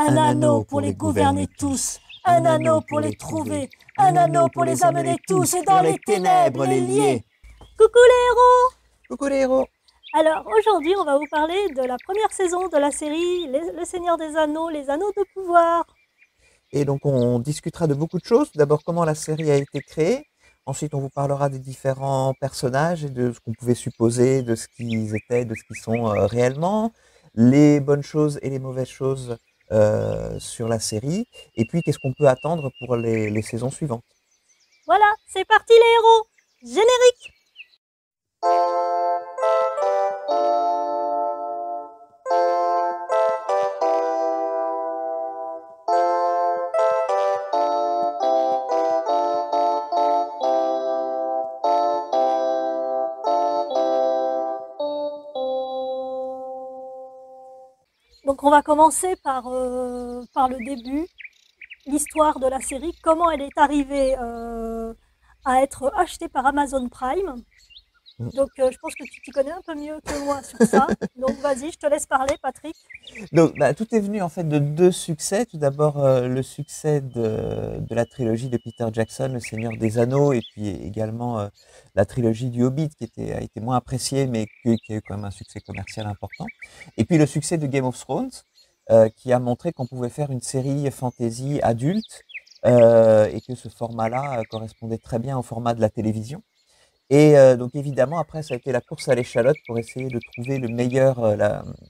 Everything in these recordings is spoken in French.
Un anneau pour les gouverner tous, un anneau pour les trouver, un anneau pour les amener tous et dans les ténèbres les lier. Coucou les héros! Coucou les héros! Alors aujourd'hui on va vous parler de la première saison de la série Le Seigneur des Anneaux, les Anneaux de pouvoir. Et donc on discutera de beaucoup de choses. D'abord comment la série a été créée. Ensuite on vous parlera des différents personnages et de ce qu'on pouvait supposer, de ce qu'ils étaient, de ce qu'ils sont réellement, les bonnes choses et les mauvaises choses sur la série. Et puis qu'est-ce qu'on peut attendre pour les saisons suivantes. Voilà, c'est parti les héros! Générique! Donc on va commencer par le début, l'histoire de la série, comment elle est arrivée à être achetée par Amazon Prime. Donc je pense que tu t'y connais un peu mieux que moi sur ça. Donc vas-y, je te laisse parler Patrick. Donc tout est venu en fait de deux succès. Tout d'abord le succès de la trilogie de Peter Jackson, Le Seigneur des Anneaux, et puis également la trilogie du Hobbit a été moins appréciée mais qui a eu quand même un succès commercial important. Et puis le succès de Game of Thrones qui a montré qu'on pouvait faire une série fantasy adulte et que ce format-là correspondait très bien au format de la télévision. Et donc évidemment, après, ça a été la course à l'échalote pour essayer de trouver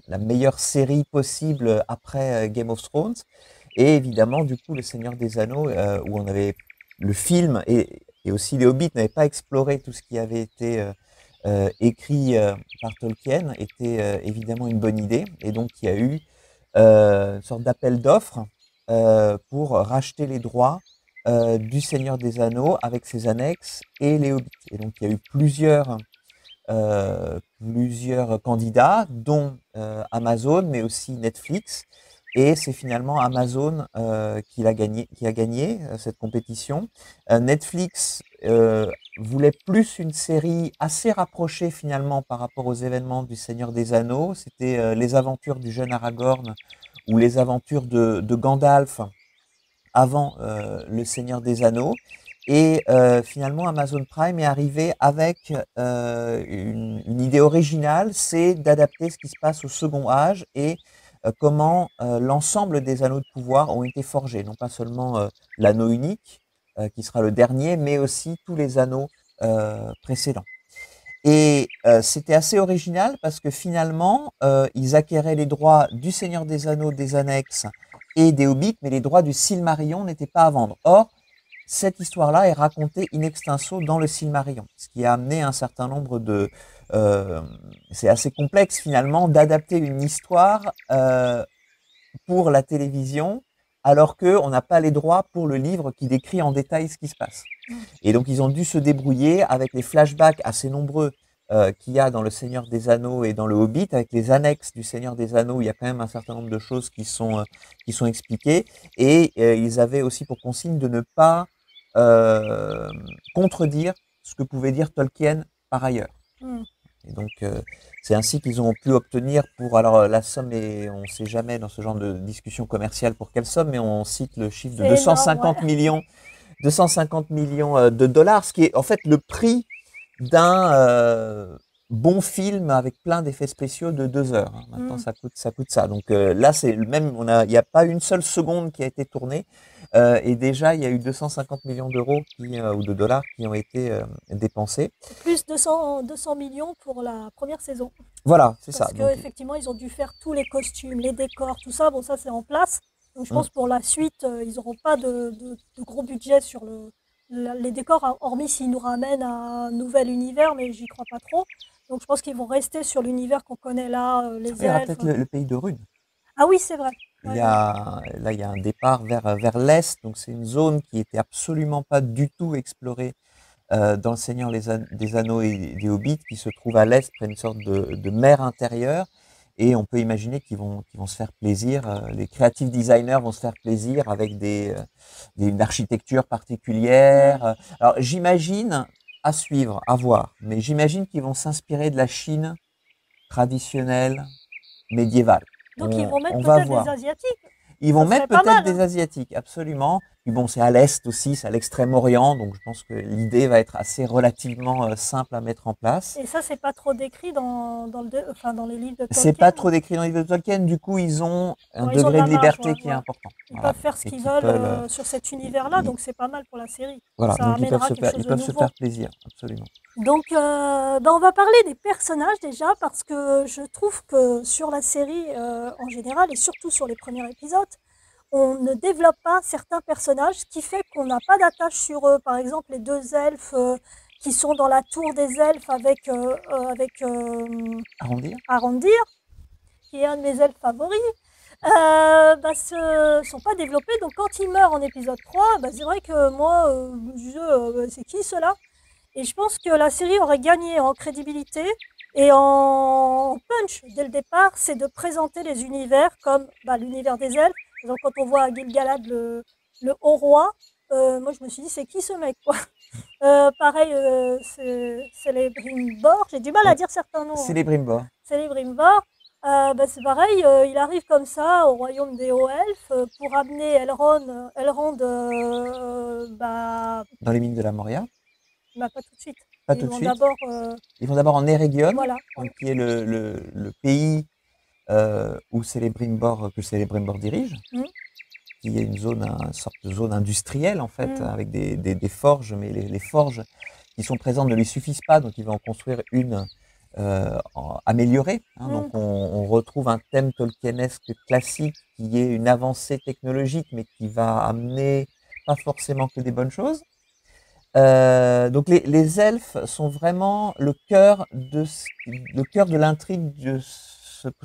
la meilleure série possible après Game of Thrones. Et évidemment, du coup, Le Seigneur des Anneaux, où on avait le film et aussi les Hobbits n'avaient pas exploré tout ce qui avait été écrit par Tolkien, était évidemment une bonne idée. Et donc, il y a eu une sorte d'appel d'offres pour racheter les droits du Seigneur des Anneaux avec ses annexes et les Hobbits. Et donc il y a eu plusieurs candidats, dont Amazon, mais aussi Netflix. Et c'est finalement Amazon qui a gagné cette compétition. Netflix voulait plus une série assez rapprochée finalement par rapport aux événements du Seigneur des Anneaux. C'était les aventures du jeune Aragorn ou les aventures de Gandalf avant Le Seigneur des Anneaux. Et finalement, Amazon Prime est arrivé avec une idée originale, c'est d'adapter ce qui se passe au Second Âge et comment l'ensemble des anneaux de pouvoir ont été forgés. Non pas seulement l'anneau unique, qui sera le dernier, mais aussi tous les anneaux précédents. Et c'était assez original parce que finalement, ils acquéraient les droits du Seigneur des Anneaux, des annexes et des Hobbits, mais les droits du Silmarillion n'étaient pas à vendre. Or, cette histoire-là est racontée in extenso dans le Silmarillion, ce qui a amené un certain nombre de... c'est assez complexe finalement d'adapter une histoire pour la télévision alors qu'on n'a pas les droits pour le livre qui décrit en détail ce qui se passe. Et donc ils ont dû se débrouiller avec les flashbacks assez nombreux qu'il y a dans Le Seigneur des Anneaux et dans le Hobbit, avec les annexes du Seigneur des Anneaux, où il y a quand même un certain nombre de choses qui sont expliquées. Et ils avaient aussi pour consigne de ne pas contredire ce que pouvait dire Tolkien par ailleurs. Et donc c'est ainsi qu'ils ont pu obtenir pour, alors la somme est, on ne sait jamais dans ce genre de discussion commerciale pour quelle somme, mais on cite le chiffre de 250 millions 250 millions de dollars, ce qui est en fait le prix d'un bon film avec plein d'effets spéciaux de 2 heures. Hein. Maintenant, ça coûte ça. Donc là, c'est même, il n'y a pas une seule seconde qui a été tournée, et déjà, il y a eu 250 millions d'euros ou de dollars qui ont été dépensés. Plus 200 millions pour la première saison. Voilà, c'est ça. Parce qu'effectivement, ils ont dû faire tous les costumes, les décors, tout ça. Bon, ça, c'est en place. Donc je pense pour la suite, ils n'auront pas de gros budget sur les décors, hormis s'ils nous ramènent à un nouvel univers, mais j'y crois pas trop. Donc je pense qu'ils vont rester sur l'univers qu'on connaît là, les elfes. Il y aura peut-être le pays de Rune. Ah oui, c'est vrai. Là, il y a un départ vers l'est, donc c'est une zone qui était absolument pas du tout explorée dans Le Seigneur des Anneaux et des Hobbits, qui se trouve à l'est, près d'une sorte de mer intérieure. Et on peut imaginer qu'ils vont se faire plaisir. Les creative designers vont se faire plaisir avec une architecture particulière. Alors j'imagine, à suivre, à voir, mais j'imagine qu'ils vont s'inspirer de la Chine traditionnelle, médiévale. Donc ils vont mettre peut-être des Asiatiques. Ils vont Ça mettre serait pas peut-être mal, des Asiatiques, absolument. Puis bon, c'est à l'Est aussi, c'est à l'Extrême-Orient, donc je pense que l'idée va être assez relativement simple à mettre en place. Et ça, c'est pas trop décrit dans les livres de C'est Tolkien. pas trop décrit dans les livres de Tolkien, du coup, ils ont un Bon, ils ont de degré la de marge, liberté ouais, qui est ouais. important. Ils Voilà. peuvent faire ce Et qu'ils qui veulent peuvent, sur cet univers-là, donc c'est pas mal pour la série. voilà, Ça donc amènera quelque chose ils de peuvent se nouveau. faire plaisir, absolument. Donc, on va parler des personnages déjà, parce que je trouve que sur la série en général, et surtout sur les premiers épisodes, on ne développe pas certains personnages, ce qui fait qu'on n'a pas d'attache sur eux. Par exemple, les deux elfes qui sont dans la tour des elfes avec Arrondir? Arondir, qui est un de mes elfes favoris, sont pas développés. Donc quand il meurt en épisode 3, c'est vrai que moi, je me disais, c'est qui cela? Et je pense que la série aurait gagné en crédibilité et en punch dès le départ, c'est de présenter les univers comme l'univers des elfes. Donc quand on voit Gil-galad, le haut roi, moi je me suis dit, c'est qui ce mec, quoi? Pareil, c'est les Brimbor, j'ai du mal à Ouais. dire certains noms, C'est hein. les Brimbor. C'est les Brimbor. C'est pareil, il arrive comme ça au royaume des hauts elfes pour amener Elrond Dans les mines de la Moria. pas tout de suite. Pas Ils tout de vont suite. d'abord, Ils vont d'abord en Eregion, voilà. donc qui est le pays où Celebrimbor, que Celebrimbor dirige, Mm. qui est une sorte de zone industrielle en fait, Mm. avec des forges, mais les forges qui sont présentes ne lui suffisent pas, donc il va en construire une améliorée. Hein, Mm. donc on retrouve un thème tolkienesque classique qui est une avancée technologique, mais qui va amener pas forcément que des bonnes choses. Donc les elfes sont vraiment le cœur de l'intrigue de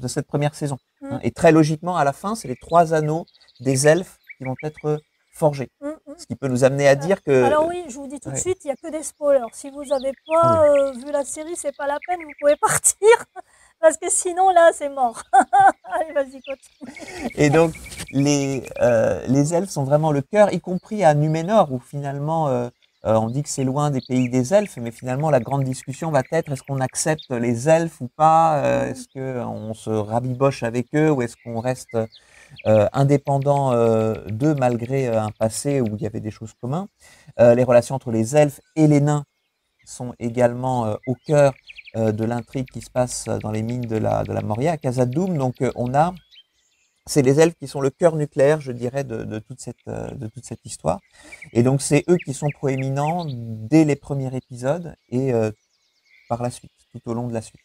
cette première saison. Hein. Mm. Et très logiquement, à la fin, c'est les 3 anneaux des elfes qui vont être forgés. Mm. Mm. Ce qui peut nous amener à dire que... Alors oui, je vous dis tout de Ouais. suite, il n'y a que des spoilers. Si vous n'avez Ah pas oui. vu la série, c'est pas la peine, vous pouvez partir. Parce que sinon, là, c'est mort. Allez, vas-y, continue. Et donc, les elfes sont vraiment le cœur, y compris à Numénor, où finalement, on dit que c'est loin des pays des elfes, mais finalement, la grande discussion va être, est-ce qu'on accepte les elfes ou pas? Est-ce qu'on se rabiboche avec eux, ou est-ce qu'on reste indépendant d'eux, malgré un passé où il y avait des choses communes? Les relations entre les elfes et les nains sont également au cœur de l'intrigue qui se passe dans les mines de la Moria à Khazad-dûm. Donc c'est les elfes qui sont le cœur nucléaire, je dirais, de toute cette histoire. Et donc c'est eux qui sont proéminents dès les premiers épisodes et par la suite, tout au long de la suite.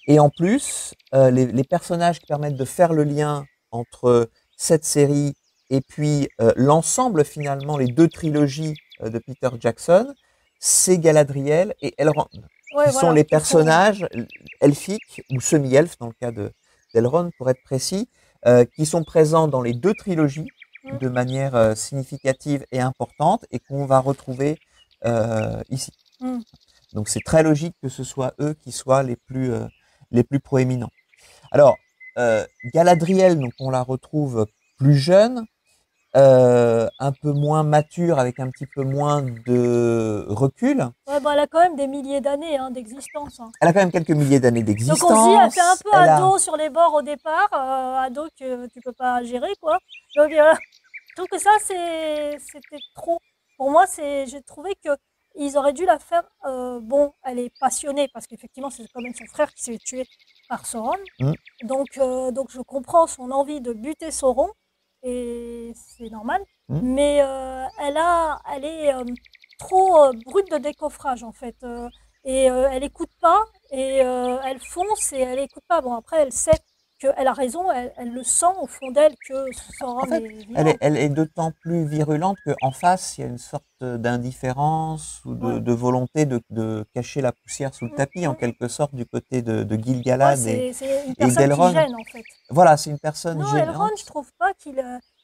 Et en plus, les personnages qui permettent de faire le lien entre cette série et puis l'ensemble finalement, les 2 trilogies de Peter Jackson, c'est Galadriel et Elrond, Ouais, qui sont voilà, les qui sont... personnages elfiques ou semi-elfes dans le cas d'Elrond pour être précis, qui sont présents dans les 2 trilogies Mm. de manière significative et importante et qu'on va retrouver ici. Mm. Donc c'est très logique que ce soit eux qui soient les plus proéminents. Alors, Galadriel, donc on la retrouve plus jeune, un peu moins mature, avec un petit peu moins de recul. Ouais, elle a quand même des milliers d'années d'existence. Hein. Elle a quand même quelques milliers d'années Donc d'existence. on se dit, elle fait un peu Elle ado sur les bords au départ, ado que tu peux pas gérer, quoi. Donc je trouve que ça, c'était trop. Pour moi, j'ai trouvé que ils auraient dû la faire. Bon, elle est passionnée parce qu'effectivement, c'est quand même son frère qui s'est tué par Sauron. Mm. Donc je comprends son envie de buter Sauron et c'est normal. Mm. Mais elle est trop brute de décoffrage en fait. Et elle écoute pas et elle fonce et elle écoute pas. Bon, après, elle sait qu'elle a raison, elle le sent au fond d'elle que Sauron En fait, est vivant. elle est d'autant plus virulente qu'en face, il y a une sorte d'indifférence ou Ouais. de volonté de cacher la poussière sous le tapis, en quelque sorte, du côté de Ouais, Gil-galad c'est une et personne qui d'Elrond. gêne en fait. Voilà, c'est une personne Non, Elrond, gênante. je trouve pas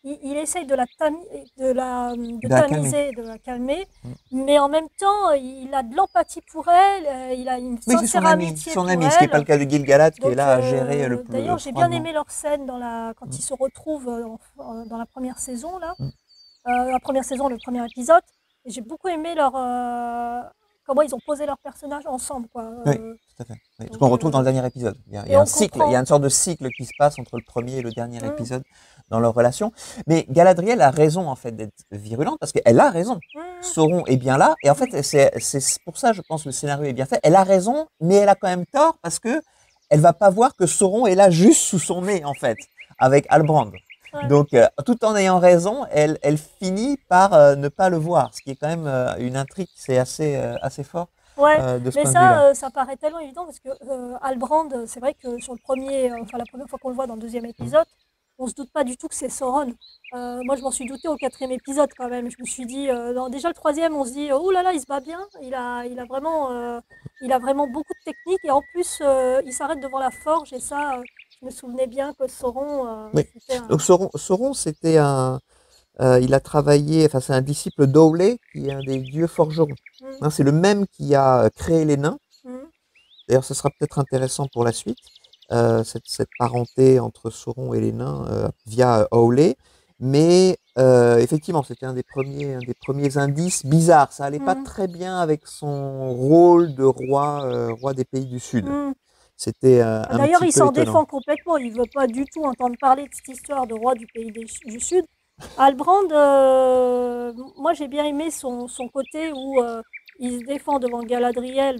il essaye de De la calmer. tamiser, de la calmer, Mm. mais en même temps, il a de l'empathie pour elle, il a une Oui, c'est sincère amitié son pour ami, ce qui n'est pas elle. le cas de Gil-galad, qui est Donc, là à gérer d'ailleurs, j'ai bien froidement. aimé leur scène quand Mm. ils se retrouvent dans la première saison, là. Mm. La première saison, le premier épisode. Et j'ai beaucoup aimé comment ils ont posé leurs personnages ensemble, quoi. Oui, tout à fait. Oui, ce Donc, qu'on retrouve dans le dernier épisode. Il y et a un on cycle, comprend. il y a une sorte de cycle qui se passe entre le premier et le dernier Mm. épisode dans leur relation. Mais Galadriel a raison en fait d'être virulente parce qu'elle a raison. Mmh. Sauron est bien là et en fait c'est pour ça je pense que le scénario est bien fait. Elle a raison, mais elle a quand même tort parce que elle va pas voir que Sauron est là juste sous son nez en fait avec Halbrand. Ouais. Donc tout en ayant raison, elle finit par ne pas le voir, ce qui est quand même une intrigue, c'est assez fort Ouais, de ce mais point de vue-là. ça paraît tellement évident parce que Halbrand, c'est vrai que sur le premier, enfin la première fois qu'on le voit dans le deuxième Mm. épisode, on se doute pas du tout que c'est Sauron. Moi, je m'en suis douté au quatrième épisode quand même. Je me suis dit, déjà le troisième, on se dit, oh là là, il se bat bien. Il a vraiment beaucoup de technique et en plus, il s'arrête devant la forge et ça, je me souvenais bien que Sauron, Oui. c'était Donc un. Sauron, c'était il a travaillé, enfin c'est un disciple d'Aulë qui est un des dieux forgerons. Mm, Hein, c'est le même qui a créé les nains. mm, D'ailleurs, ce sera peut-être intéressant pour la suite, cette parenté entre Sauron et les nains via Aulë. Mais effectivement, c'était un des premiers indices bizarres. Ça allait pas mm, très bien avec son rôle de roi, roi des pays du Sud. mm. C'était un D'ailleurs, petit il peu s'en étonnant. défend complètement. Il veut pas du tout entendre parler de cette histoire de roi du pays du Sud. Halbrand, moi j'ai bien aimé son côté où il se défend devant Galadriel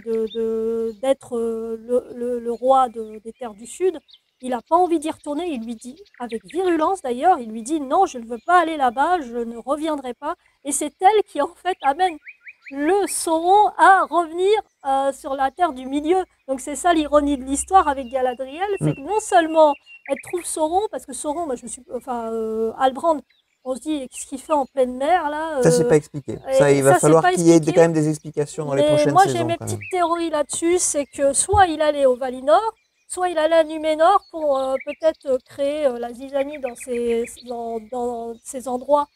d'être le roi des terres du Sud. Il n'a pas envie d'y retourner. Il lui dit, avec virulence d'ailleurs, il lui dit non, je ne veux pas aller là-bas, je ne reviendrai pas. Et c'est elle qui en fait amène le Sauron à revenir sur la terre du milieu. Donc c'est ça l'ironie de l'histoire avec Galadriel, c'est Mm. que non seulement elle trouve Sauron, parce que Sauron, moi je me suis, enfin Halbrand, on se dit qu'est-ce qu'il fait en pleine mer là, Ça, c'est pas expliqué. Ça, et il va ça c'est falloir pas qu'il y ait expliqué. quand même des explications dans les Mais prochaines moi j'ai saisons, mes quand même. petites théories là-dessus, c'est que soit il allait au Valinor, soit il allait à Numénor pour peut-être créer la zizanie dans ces endroits,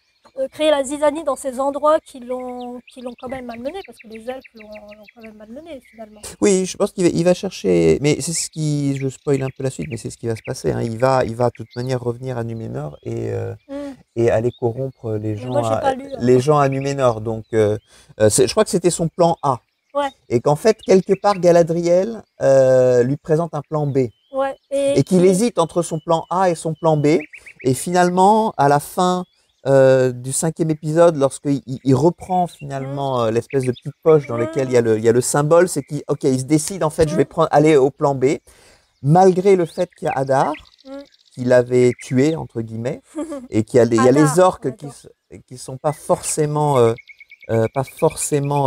créer la zizanie dans ces endroits qui l'ont quand même malmené, parce que les elfes l'ont quand même malmené finalement. Oui, je pense il va chercher, mais c'est ce qui, je spoil un peu la suite, mais c'est ce qui va se passer, hein. Il va de toute manière revenir à Numénor Mm. et aller corrompre Mais moi j'ai pas lu. les gens à Numénor. Donc, je crois que c'était son plan A. Ouais, Et qu'en fait, quelque part, Galadriel lui présente un plan B. ouais. Et qu'il hésite entre son plan A et son plan B. Et finalement, à la fin du cinquième épisode, lorsqu'il il reprend Mm, finalement l'espèce de petite poche dans laquelle mm, il y a le symbole, c'est qu'il il se décide, en fait, je vais mm, aller au plan B, malgré le fait qu'il y a Hadar, mm. qu'il avait tué, entre guillemets, et il y a les Hadar, orques ouais, donc. qui sont pas forcément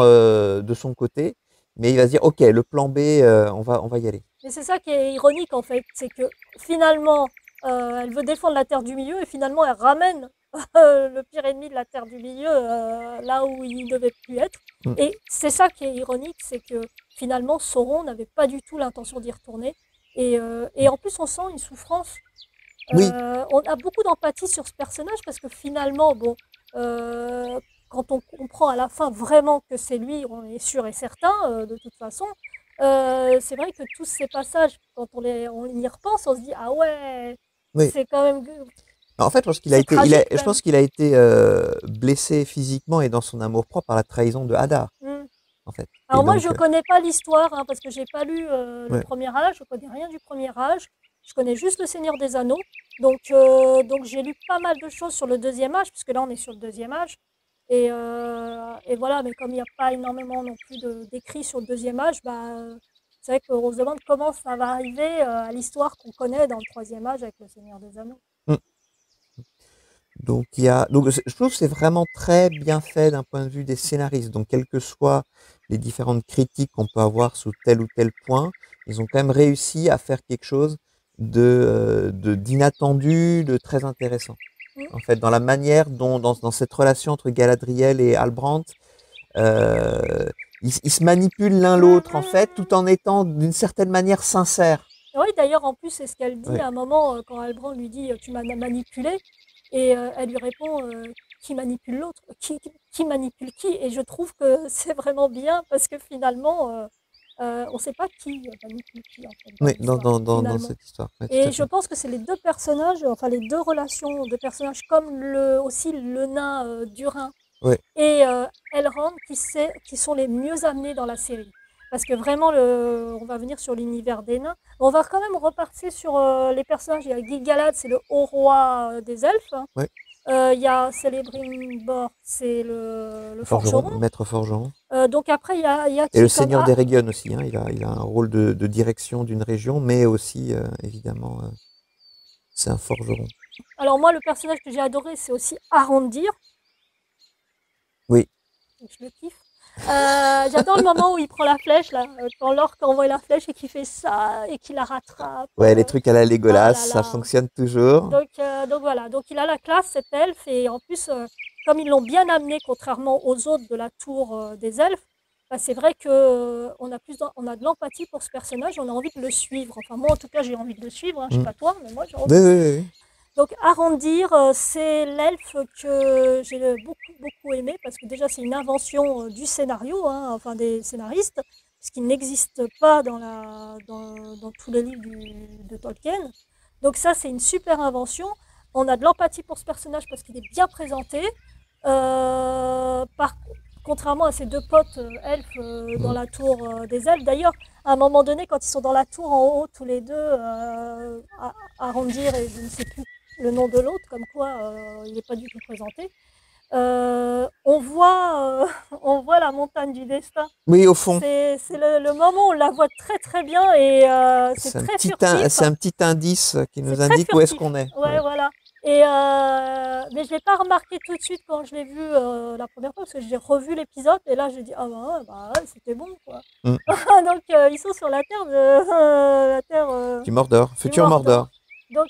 de son côté, mais il va se dire, ok, le plan B, on va y aller. Mais c'est ça qui est ironique en fait, c'est que finalement, elle veut défendre la Terre du Milieu et finalement elle ramène le pire ennemi de la Terre du Milieu là où il ne devait plus être. Mm. Et c'est ça qui est ironique, c'est que finalement Sauron n'avait pas du tout l'intention d'y retourner. Et en plus on sent une souffrance. Oui, On a beaucoup d'empathie sur ce personnage parce que finalement, bon, quand on comprend à la fin vraiment que c'est lui, on est sûr et certain de toute façon. C'est vrai que tous ces passages, quand on y repense, on se dit ah ouais, oui. c'est quand même, En fait, je pense c'est tragique je même. pense qu'il a été blessé physiquement et dans son amour-propre par la trahison de Hadar, Mm. en fait. Et Alors moi, je donc, connais pas l'histoire hein, parce que j'ai pas lu le ouais. Premier Âge, je connais rien du Premier Âge. Je connais juste le Seigneur des Anneaux. Donc j'ai lu pas mal de choses sur le Deuxième Âge, puisque là on est sur le Deuxième Âge. Et voilà, mais comme il n'y a pas énormément non plus d'écrits sur le Deuxième Âge, bah, c'est vrai qu'on se demande comment ça va arriver à l'histoire qu'on connaît dans le Troisième Âge avec le Seigneur des Anneaux. Mm. Donc, je trouve que c'est vraiment très bien fait d'un point de vue des scénaristes. Donc, quelles que soient les différentes critiques qu'on peut avoir sous tel ou tel point, ils ont quand même réussi à faire quelque chose d'inattendu, de très intéressant. Mm. En fait, dans la manière dont, dans cette relation entre Galadriel et Halbrand, euh, ils se manipulent l'un Mm, l'autre, en fait, mm, tout en étant d'une certaine manière sincères. Oui, d'ailleurs, en plus, c'est ce qu'elle dit Ouais. à un moment quand Alban lui dit tu m'as manipulé. Et elle lui répond qui manipule l'autre qui manipule qui. Et je trouve que c'est vraiment bien parce que finalement, on ne sait pas qui manipule qui en fait dans Oui, l'histoire, dans finalement. cette histoire. Ouais, tout Et à je fait. pense que c'est les deux personnages, enfin les deux relations de personnages, comme aussi le nain Durin Ouais. et Elrond qui sont les mieux amenés dans la série. parce que vraiment, on va venir sur l'univers des nains. On va quand même repartir sur les personnages. Il y a Gil-galad, c'est le haut roi des elfes. Ouais. Il y a Celebrimbor, c'est le Forgeron, forgeron. maître forgeron. Donc après, il y a Et le qui comme... seigneur d'Eregion aussi, hein, il a un rôle de direction d'une région, mais aussi, évidemment, c'est un forgeron. Alors moi, le personnage que j'ai adoré, c'est aussi Arondir. Oui. Je le kiffe. J'adore le moment où il prend la flèche, là, quand l'orque envoie la flèche et qu'il fait ça, et qu'il la rattrape. Ouais, les trucs à la Legolas, Ah là ça là. fonctionne toujours. Donc voilà, donc il a la classe, cet elfe, et en plus, comme ils l'ont bien amené, contrairement aux autres de la tour des elfes, bah, c'est vrai qu'on on a de l'empathie pour ce personnage, on a envie de le suivre. Enfin, moi, en tout cas, j'ai envie de le suivre, hein, je sais pas toi, mais moi, j'ai envie. Oui, oui, oui. Donc, Arondir, c'est l'elfe que j'ai beaucoup aimé, parce que déjà, c'est une invention du scénario, hein, enfin des scénaristes, ce qui n'existe pas dans tous les livres de Tolkien. Donc ça, c'est une super invention. On a de l'empathie pour ce personnage parce qu'il est bien présenté. Contrairement à ses deux potes elfes dans la tour des elfes. D'ailleurs, à un moment donné, quand ils sont dans la tour en haut, tous les deux, Arondir et je ne sais plus le nom de l'autre, comme quoi il n'est pas du tout présenté. On voit, on voit la montagne du destin. Oui, au fond. C'est le moment où on la voit très bien et c'est très furtif. C'est un petit indice qui nous indique où est-ce qu'on est. Ouais, voilà. Et mais je l'ai pas remarqué tout de suite quand je l'ai vu la première fois parce que j'ai revu l'épisode et là j'ai dit ah bah ouais, c'était bon quoi. Donc ils sont sur la terre Du Mordor, futur Mordor. Donc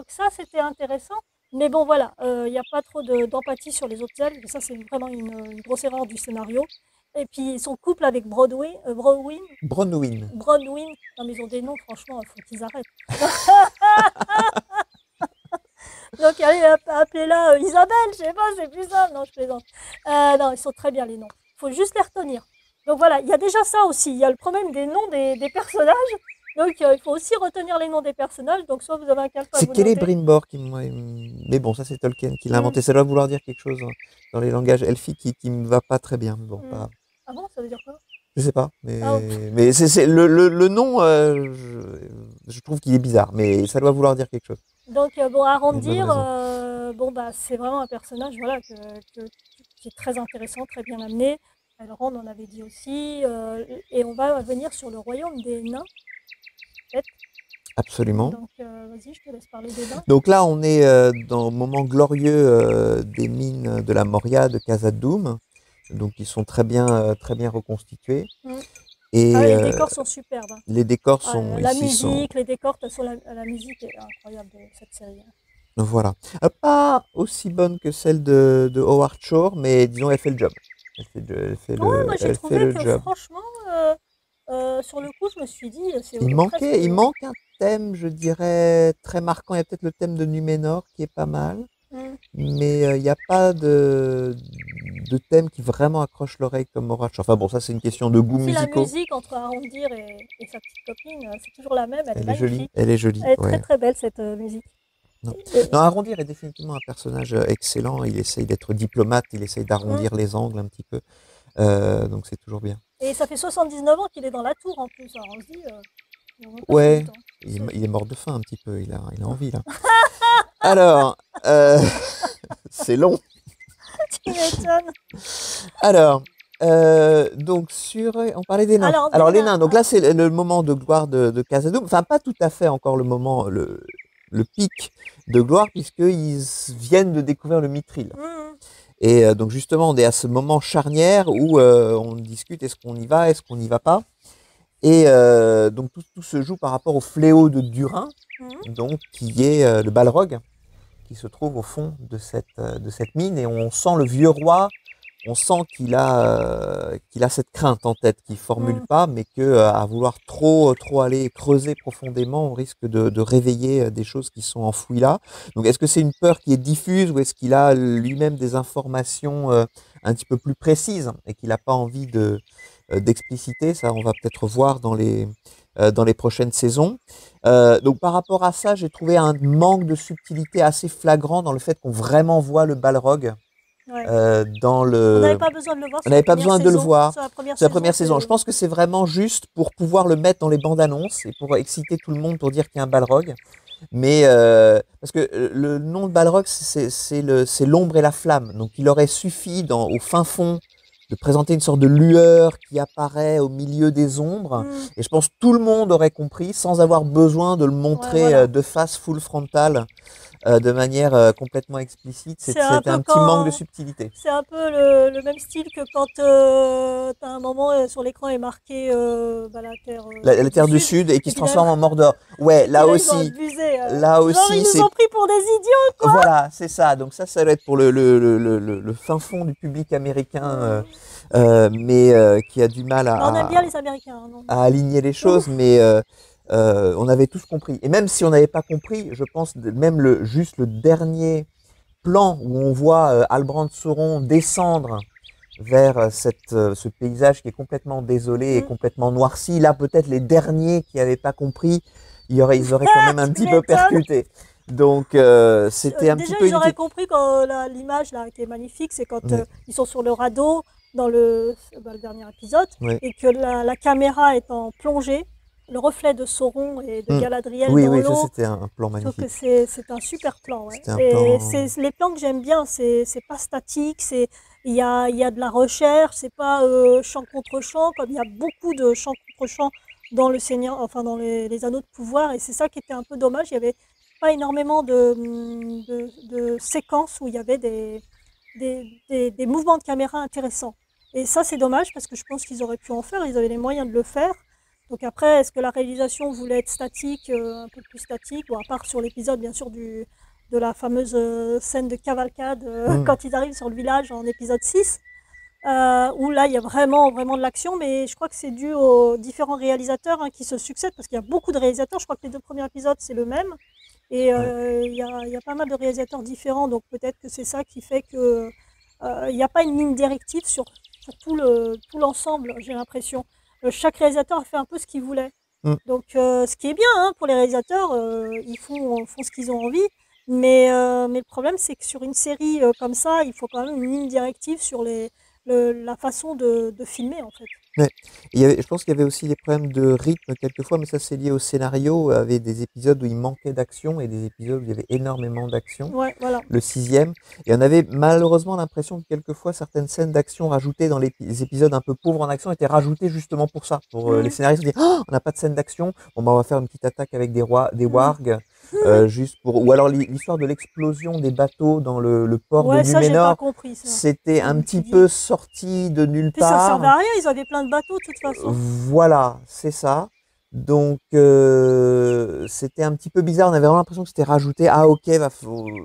ça c'était intéressant. Mais bon voilà, il n'y a pas trop d'empathie sur les autres elfes. Ça c'est vraiment une grosse erreur du scénario. Et puis son couple avec Bronwyn. Bronwyn. Non mais ils ont des noms franchement, il faut qu'ils arrêtent. Donc allez, appelez-la Isabelle, je sais pas, c'est plus ça. Non, je plaisante. Non, ils sont très bien les noms. Il faut juste les retenir. Donc voilà, il y a déjà ça aussi. Il y a le problème des noms des personnages. Donc il faut aussi retenir les noms des personnages. Donc soit vous avez un calpa. C'est Celebrimbor qui mais bon, ça c'est Tolkien qui l'a inventé. Ça doit vouloir dire quelque chose dans les langages elfiques qui me va pas très bien. Bon, pas grave. Ah bon, ça veut dire quoi? Je sais pas, mais c'est le nom, je trouve qu'il est bizarre, mais ça doit vouloir dire quelque chose. Donc bon, Arondir, bon bah c'est vraiment un personnage voilà qui est très intéressant, très bien amené. Elrond on avait dit aussi, et on va venir sur le royaume des nains. Peut-être. Absolument. Donc vas-y, je te laisse parler des nains. Donc là, on est dans le moment glorieux des mines de la Moria de Khazad-dûm. Donc ils sont très bien reconstitués. Et les décors sont superbes. Hein. Les décors sont la musique, les décors, de toute façon la musique est incroyable de cette série. Hein. Voilà. Pas aussi bonne que celle de Howard Shore, mais disons elle fait le job. Elle fait moi j'ai trouvé que job. Franchement, sur le coup, je me suis dit, il manque un thème, je dirais, très marquant. Il y a peut-être le thème de Numénor qui est pas mal. Mais il n'y a pas de thème qui vraiment accroche l'oreille comme Howard Shore. Enfin bon, ça c'est une question de goût musicaux. La musique entre Arondir et sa petite copine, c'est toujours la même. Elle est jolie. Elle est jolie. Elle est très belle cette musique. Non, Arondir est définitivement un personnage excellent. Il essaye d'être diplomate, il essaye d'arrondir les angles un petit peu. Donc c'est toujours bien. Et ça fait 79 ans qu'il est dans la tour en plus. Alors on se dit. Ouais, il est mort de faim un petit peu. Il a envie là. Alors, c'est long. Tu m'étonnes. Alors, donc on parlait des nains. Alors les nains. Donc là c'est le moment de gloire de Khazad-dûm. Enfin pas tout à fait encore le moment le pic de gloire puisqu'ils viennent de découvrir le mithril. Et donc justement on est à ce moment charnière où on discute est-ce qu'on y va, est-ce qu'on n'y va pas. Et donc tout se joue par rapport au fléau de Durin, donc qui est le Balrog, qui se trouve au fond de cette mine. Et on sent le vieux roi, on sent qu'il a cette crainte en tête, qu'il formule pas, mais que à vouloir trop aller creuser profondément, on risque de réveiller des choses qui sont enfouies là. Donc est-ce que c'est une peur qui est diffuse ou est-ce qu'il a lui-même des informations un petit peu plus précises et qu'il n'a pas envie d'expliciter? Ça, on va peut-être voir dans les prochaines saisons. Donc par rapport à ça, j'ai trouvé un manque de subtilité assez flagrant dans le fait qu'on vraiment voit le Balrog Ouais. dans On n'avait le... pas besoin de le voir On sur la n'avait pas première besoin de le saison. voir. Sur la première C'est la saison, première saison. Je c'est... pense que c'est vraiment juste pour pouvoir le mettre dans les bandes annonces et pour exciter tout le monde pour dire qu'il y a un Balrog. Mais parce que le nom de Balrog, c'est l'ombre et la flamme. Donc il aurait suffi au fin fond de présenter une sorte de lueur qui apparaît au milieu des ombres. Et je pense que tout le monde aurait compris sans avoir besoin de le Ouais, montrer voilà. de face full frontal de manière complètement explicite. C'est un C'était peu un petit manque de quand... subtilité. C'est un peu le même style que quand t'as un moment sur l'écran est marqué la Terre La du Terre du Sud, Sud et qui et se puis là, transforme en Mordor. Ouais, et puis là ils ont abusé. là Genre ils aussi, nous c'est ont pris pour des idiots, quoi. voilà, c'est ça. Donc ça doit être pour le fin fond du public américain, mais qui a du mal Bah, on aime bien les Américains, hein, non. à aligner les choses, mais on avait tous compris. Et même si on n'avait pas compris, je pense même juste le dernier plan où on voit Halbrand Sauron descendre vers ce paysage qui est complètement désolé et complètement noirci. Là, peut-être les derniers qui n'avaient pas compris, ils auraient quand même un Tu petit peu m'étonnes. percuté. Donc, c'était un petit Déjà, peu ils auraient inutile. compris quand l'image là qui est magnifique, c'est quand Ouais. ils sont sur le radeau dans le dernier épisode Ouais. et que la caméra est en plongée, le reflet de Sauron et de Mm. Galadriel Oui, dans oui, ça l'eau. c'était un plan Je trouve que magnifique. c'est un super plan. Ouais. C'était un Et plan. c'est les plans que j'aime bien, c'est pas statique, il y a de la recherche, c'est pas champ contre champ, comme il y a beaucoup de champ contre champ dans le Seigneur, enfin dans les Anneaux de pouvoir, et c'est ça qui était un peu dommage. Il y avait pas énormément de séquences où il y avait des mouvements de caméra intéressants. Et ça, c'est dommage parce que je pense qu'ils auraient pu en faire, ils avaient les moyens de le faire. Donc après, est-ce que la réalisation voulait être statique, un peu plus statique, ou à part sur l'épisode, bien sûr, de la fameuse scène de cavalcade quand ils arrivent sur le village en épisode 6, où là, il y a vraiment, vraiment de l'action, mais je crois que c'est dû aux différents réalisateurs qui se succèdent, parce qu'il y a beaucoup de réalisateurs. Je crois que les 2 premiers épisodes, c'est le même. Et Ouais. il y a pas mal de réalisateurs différents, donc peut-être que c'est ça qui fait que il n'y a pas une ligne directive sur tout l'ensemble, j'ai l'impression. Chaque réalisateur a fait un peu ce qu'il voulait. Mm. Donc, ce qui est bien hein, pour les réalisateurs, ils font ce qu'ils ont envie. Mais le problème, c'est que sur une série comme ça, il faut quand même une ligne directive sur la façon de filmer, en fait. Ouais. Je pense qu'il y avait aussi des problèmes de rythme quelquefois, mais ça c'est lié au scénario. Il y avait des épisodes où il manquait d'action et des épisodes où il y avait énormément d'action. Ouais, voilà. Le 6e. Et on avait malheureusement l'impression que quelquefois certaines scènes d'action rajoutées dans les épisodes un peu pauvres en action étaient rajoutées justement pour ça. Pour les scénaristes se dire oh, on n'a pas de scène d'action, bon bah on va faire une petite attaque avec des wargs, juste pour. Ou alors l'histoire de l'explosion des bateaux dans le port de Ouais, ça, j'ai pas Numénor, compris, ça. c'était Je un me petit suis dit. peu sorti de nulle Puis ça servait à part. rien, ils avaient plein de bateaux de toute façon. Voilà, c'est ça. Donc c'était un petit peu bizarre, on avait vraiment l'impression que c'était rajouté. Ah ok, il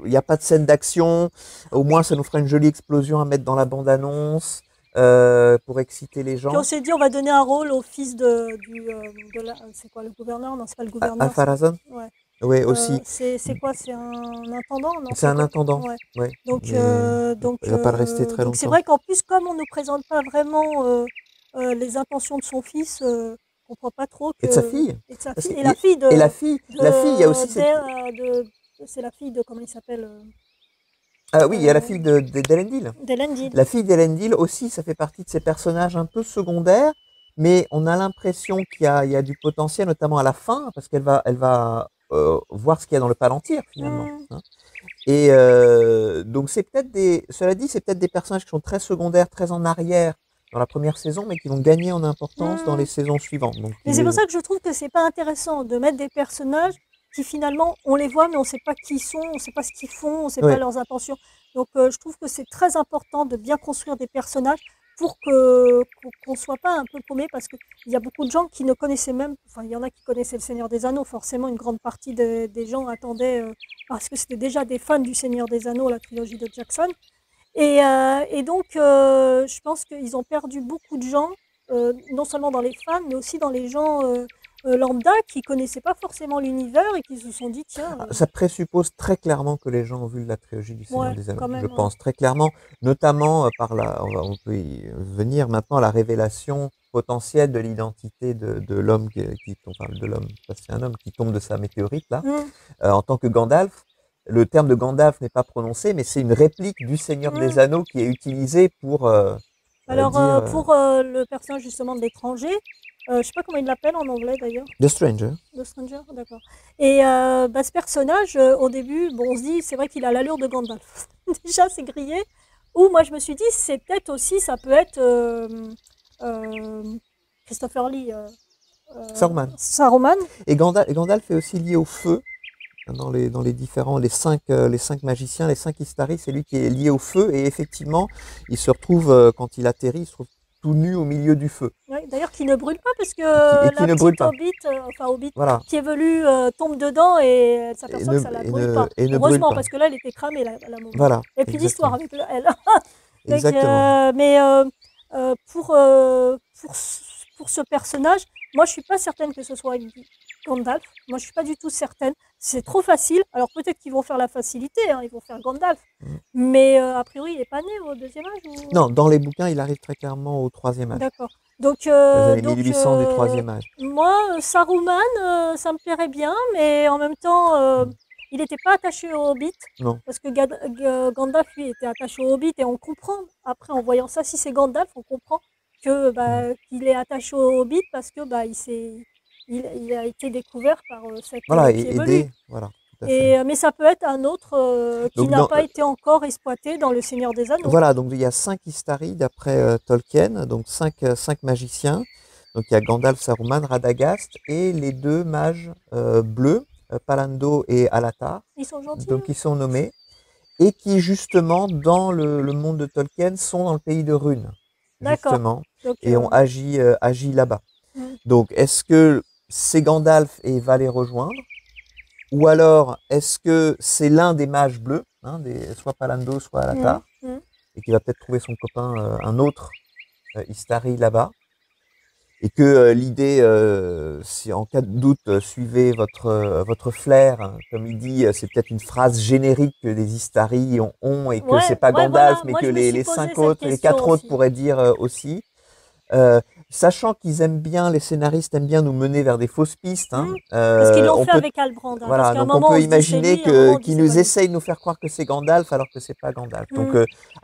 n'y a pas de scène d'action, au moins ça nous fera une jolie explosion à mettre dans la bande-annonce pour exciter les Puis on gens. s'est dit, on va donner un rôle au fils c'est quoi le gouverneur? Non, c'est pas le gouverneur. Alpharazon? Ouais. Oui, aussi. C'est quoi? C'est un intendant? Non, C'est c'est un quoi? intendant, Ouais. ouais. Donc, Mais il va pas le rester très donc c'est longtemps. vrai qu'en plus, comme on ne nous présente pas vraiment les intentions de son fils, on comprend pas trop Et de sa que. fille. Et de sa Parce fille. que- Et la fille et la fille, il y a aussi cette. c'est la fille de, comment il s'appelle? Ah oui, il y a la fille d'Elendil. D'Elendil. La fille d'Elendil aussi, ça fait partie de ces personnages un peu secondaires, mais on a l'impression il y a du potentiel, notamment à la fin, parce elle va voir ce qu'il y a dans le Palantir finalement. Hein. Et donc cela dit, c'est peut-être des personnages qui sont très secondaires, très en arrière dans la première saison, mais qui vont gagner en importance dans les saisons suivantes. Donc, Mais c'est pour ça que je trouve que c'est pas intéressant de mettre des personnages qui finalement, on les voit, mais on ne sait pas qui ils sont, on ne sait pas ce qu'ils font, on ne sait pas ouais. leurs intentions. Donc je trouve que c'est très important de bien construire des personnages pour qu'on ne soit pas un peu paumé, parce qu'il y a beaucoup de gens qui ne connaissaient même, enfin il y en a qui connaissaient le Seigneur des Anneaux, forcément une grande partie des gens attendaient, parce que c'était déjà des fans du Seigneur des Anneaux, la trilogie de Jackson. Et donc, je pense qu'ils ont perdu beaucoup de gens, non seulement dans les fans, mais aussi dans les gens lambda qui connaissaient pas forcément l'univers et qui se sont dit, tiens, Ça présuppose très clairement que les gens ont vu la trilogie du Seigneur ouais, des Anneaux, quand même, je ouais. pense très clairement, notamment par on peut y venir maintenant à la révélation potentielle de l'identité de l'homme qui tombe, enfin de l'homme, parce que c'est un homme qui tombe de sa météorite là, Mm. en tant que Gandalf. le terme de Gandalf n'est pas prononcé, mais c'est une réplique du Seigneur des Anneaux qui est utilisée pour Alors, dire pour le personnage justement de l'étranger, je sais pas comment il l'appelle en anglais d'ailleurs. The Stranger. The Stranger, d'accord. Et ce personnage, au début, bon, on se dit, c'est vrai qu'il a l'allure de Gandalf. Déjà, c'est grillé. Ou moi, je me suis dit, c'est peut-être aussi, ça peut être Christopher Lee. Saruman. Saruman. Et Gandalf est aussi lié au feu. Dans les différents, les cinq magiciens, les 5 Istari, c'est lui qui est lié au feu. Et effectivement, il se retrouve, quand il atterrit, il se trouve tout nu au milieu du feu. Ouais, d'ailleurs, qui ne brûle pas, parce que qui ne brûle pas. Hobbit, voilà. qui évolue, tombe dedans et elle s'aperçoit que ça ne la brûle pas. Heureusement, parce que là, elle était cramée, la moment. Voilà. Et puis l'histoire avec elle. Exactement. Mais pour ce personnage, moi, je suis pas certaine que ce soit Gandalf. Moi, je suis pas du tout certaine. C'est trop facile. Alors peut-être qu'ils vont faire la facilité, hein, ils vont faire Gandalf. Mais a priori, il n'est pas né au 2e âge ou... Non, dans les bouquins, il arrive très clairement au 3e âge. D'accord. Donc, les années 1800 du 3e âge. Moi, Saruman, ça me plairait bien, mais en même temps, il n'était pas attaché au Hobbit. Non. Parce que Gandalf, lui, était attaché au Hobbit. Et on comprend, après, en voyant ça, si c'est Gandalf, on comprend que qu'il est attaché au Hobbit parce que il a été découvert par cette qui évolue. Voilà. Mais ça peut être un autre qui n'a pas été encore exploité dans Le Seigneur des Anneaux. Voilà, donc il y a 5 Istari d'après Tolkien, donc 5 magiciens. Donc il y a Gandalf, Saruman, Radagast et les 2 mages bleus, Palando et Alatar. Ils sont gentils. Donc ils sont nommés et qui justement dans le monde de Tolkien sont dans le pays de Rune. Justement. Donc, et ont agi là-bas. Donc est-ce que c'est Gandalf et va les rejoindre? Ou alors, est-ce que c'est l'un des mages bleus, hein, soit Palando, soit Alatar, et qui va peut-être trouver son copain, un autre Istari là-bas, et que l'idée, si en cas de doute, suivez votre flair, hein, comme il dit, c'est peut-être une phrase générique que les Istari ont et que c'est pas Gandalf, mais que les 5 autres, les 4 autres pourraient dire aussi. Sachant qu'ils aiment bien, les scénaristes aiment bien nous mener vers des fausses pistes. Hein, parce qu'ils l'ont fait avec Halbrand. Hein, voilà, donc on peut imaginer qu'ils nous essayent de nous faire croire que c'est Gandalf alors que c'est pas Gandalf. Donc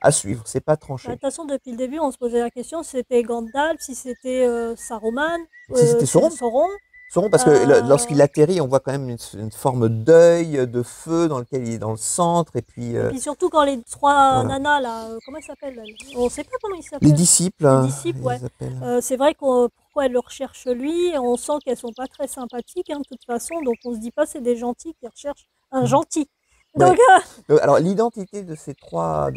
à suivre, c'est pas tranché. De toute façon, depuis le début, on se posait la question si c'était Gandalf, si c'était Saruman, si c'était Sauron. Parce que lorsqu'il atterrit, on voit quand même une forme d'œil, de feu dans lequel il est dans le centre. Et puis surtout quand les 3 nanas, là, comment ils s'appellent? On ne sait pas comment ils s'appellent. Les disciples. Les disciples, ouais. C'est vrai que pourquoi elles le recherchent lui, on sent qu'elles sont pas très sympathiques, hein, de toute façon. Donc on se dit pas c'est des gentils qui recherchent un gentil. Donc, alors l'identité de ces trois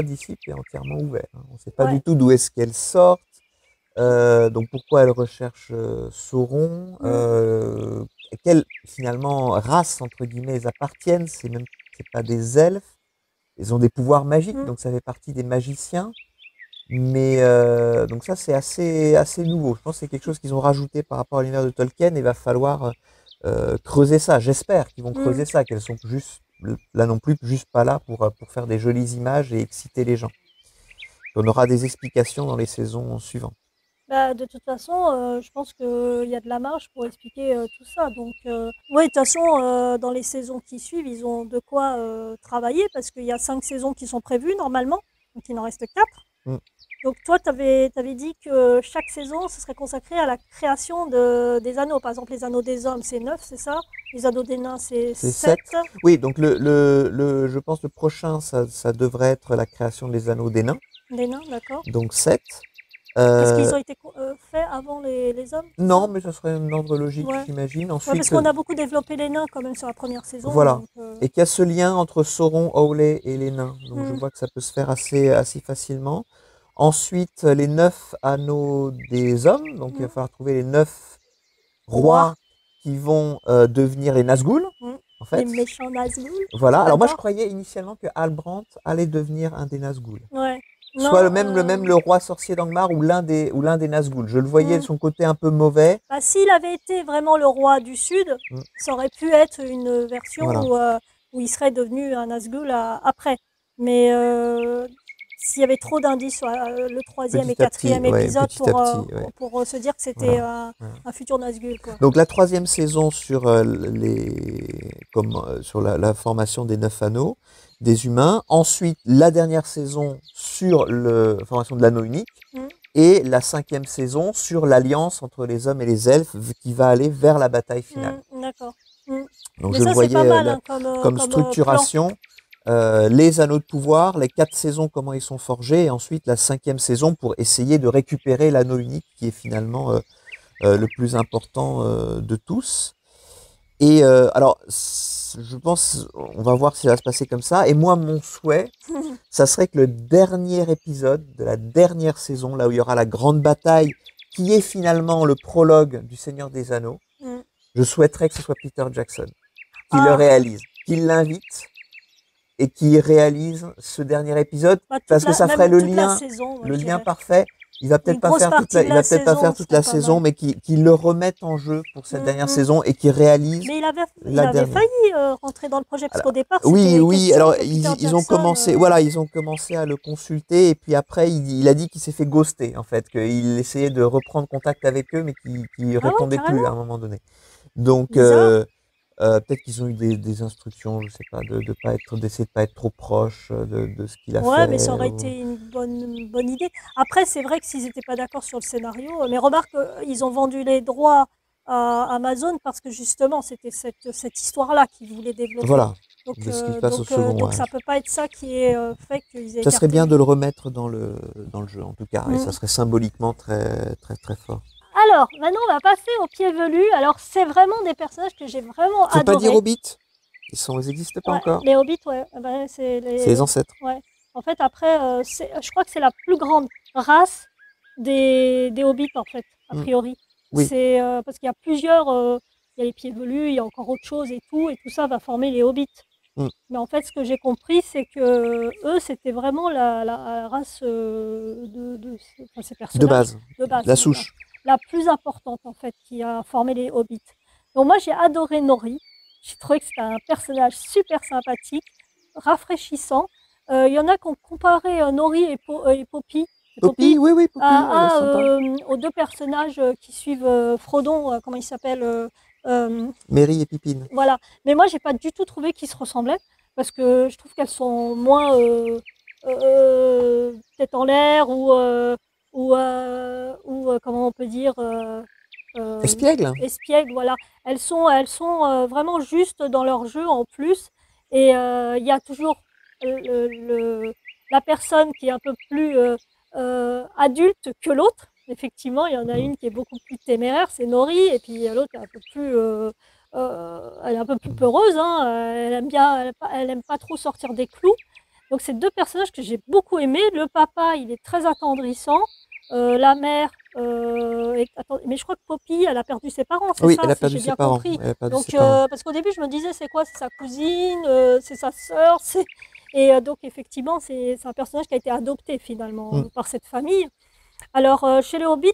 disciples est entièrement ouverte. Hein. On ne sait pas du tout d'où est-ce qu'elles sortent. Donc pourquoi elles recherchent Sauron, quelle finalement race entre guillemets elles appartiennent, c'est pas des elfes, ils ont des pouvoirs magiques, donc ça fait partie des magiciens, mais donc ça c'est assez nouveau. Je pense que c'est quelque chose qu'ils ont rajouté par rapport à l'univers de Tolkien et il va falloir creuser ça. J'espère qu'ils vont creuser ça, qu'elles sont juste là non plus juste pas là pour faire des jolies images et exciter les gens. On aura des explications dans les saisons suivantes. De toute façon, je pense qu'il y a de la marge pour expliquer tout ça. Donc, oui, de toute façon, dans les saisons qui suivent, ils ont de quoi travailler parce qu'il y a 5 saisons qui sont prévues normalement, donc il en reste 4. Donc, toi, tu avais dit que chaque saison, ce serait consacré à la création des anneaux. Par exemple, les anneaux des hommes, c'est 9, c'est ça? Les anneaux des nains, c'est 7. Oui, donc je pense le prochain, ça devrait être la création des anneaux des nains. Des nains, d'accord. Donc 7. Est-ce qu'ils ont été faits avant les hommes? Non, mais ça serait un ordre logique, j'imagine. Ensuite, parce qu'on a beaucoup développé les nains quand même sur la première saison. Voilà. Donc, et qu'il y a ce lien entre Sauron, Howley et les nains. Donc je vois que ça peut se faire assez facilement. Ensuite, les 9 anneaux des hommes. Donc il va falloir trouver les 9 rois qui vont devenir les Nazgûl. En fait. Les méchants Nazgûl. Voilà. Alors moi, je croyais initialement que Halbrand allait devenir un des Nazgûl. Ouais. Soit le roi sorcier d'Angmar ou l'un des Nazgûl. Je le voyais de son côté un peu mauvais. S'il avait été vraiment le roi du Sud, ça aurait pu être une version où il serait devenu un Nazgûl après. Mais s'il y avait trop d'indices sur le troisième et Petit à petit, quatrième ouais, épisode petit à petit, ouais. pour se dire que c'était Voilà. un futur Nazgûl, quoi. Donc la troisième saison sur sur la formation des 9 anneaux des humains. Ensuite, la dernière saison sur la formation de l'anneau unique. Mm. Et la cinquième saison sur l'alliance entre les hommes et les elfes qui va aller vers la bataille finale. D'accord. Mm. Donc Mais je ça, le voyais c'est pas mal, comme structuration. Les anneaux de pouvoir, les 4 saisons, comment ils sont forgés, et ensuite la 5e saison pour essayer de récupérer l'anneau unique qui est finalement le plus important de tous. Et alors, je pense, on va voir si ça va se passer comme ça. Et moi, mon souhait, ça serait que le dernier épisode de la dernière saison, là où il y aura la grande bataille, qui est finalement le prologue du Seigneur des Anneaux, je souhaiterais que ce soit Peter Jackson qui le réalise, qu'il l'invite et qui réalise ce dernier épisode, parce que ça ferait le lien, lien parfait. Il va peut-être pas faire toute la saison, mais qu'il le remette en jeu pour cette dernière saison et qu'il réalise. Mais il avait failli rentrer dans le projet parce qu'au départ. Oui. Alors ils ont commencé, ils ont commencé à le consulter et puis après il a dit qu'il s'est fait ghoster en fait, qu'il essayait de reprendre contact avec eux, mais qu'il répondait plus à un moment donné. Donc peut-être qu'ils ont eu des instructions, je sais pas, d'essayer de pas être trop proche de ce qu'il a fait. Ouais, mais ça aurait été une bonne idée. Après, c'est vrai que s'ils n'étaient pas d'accord sur le scénario, mais remarque, ils ont vendu les droits à Amazon parce que justement, c'était cette histoire-là qu'ils voulaient développer. Voilà. Donc, de ce qui se passe au second. Donc ça peut pas être ça qui est fait qu'ils aient. Ça serait bien de le remettre dans le jeu en tout cas, et ça serait symboliquement très très très fort. Alors, maintenant, on va passer aux pieds velus. Alors, c'est vraiment des personnages que j'ai vraiment adorés. Faut pas dire hobbits. Ils n'existent pas encore. Les hobbits, ouais. Ben, c'est les ancêtres. Ouais. En fait, après, je crois que c'est la plus grande race des hobbits, en fait, a priori. Oui. C'est parce qu'il y a plusieurs... il y a les pieds velus, il y a encore autre chose et tout ça va former les hobbits. Mais en fait, ce que j'ai compris, c'est que eux, c'était vraiment la race ces personnages. De base. La souche. La plus importante en fait qui a formé les hobbits. Donc moi j'ai adoré Nori, j'ai trouvé que c'était un personnage super sympathique, rafraîchissant. Il y en a qui ont comparé Nori et Poppy. Poppy, oui, Poppy, aux deux personnages qui suivent Frodon, comment ils s'appellent Merry et Pippin. Voilà, mais moi j'ai pas du tout trouvé qu'ils se ressemblaient parce que je trouve qu'elles sont moins tête en l'air ou comment on peut dire espiègle, voilà. Elles sont vraiment justes dans leur jeu en plus, et il y a toujours la personne qui est un peu plus adulte que l'autre. Effectivement, il y en a une qui est beaucoup plus téméraire, c'est Nori, et puis l'autre est un peu plus elle est un peu plus peureuse, hein. Elle aime pas trop sortir des clous. Donc c'est deux personnages que j'ai beaucoup aimés. Le papa, il est très attendrissant. La mère, mais je crois que Poppy, elle a perdu ses parents, c'est ça, elle a perdu si j'ai bien ses parents. compris. Donc, parce qu'au début, je me disais, c'est quoi? C'est sa cousine, c'est sa sœur, et donc effectivement, c'est un personnage qui a été adopté finalement par cette famille. Alors chez les hobbits,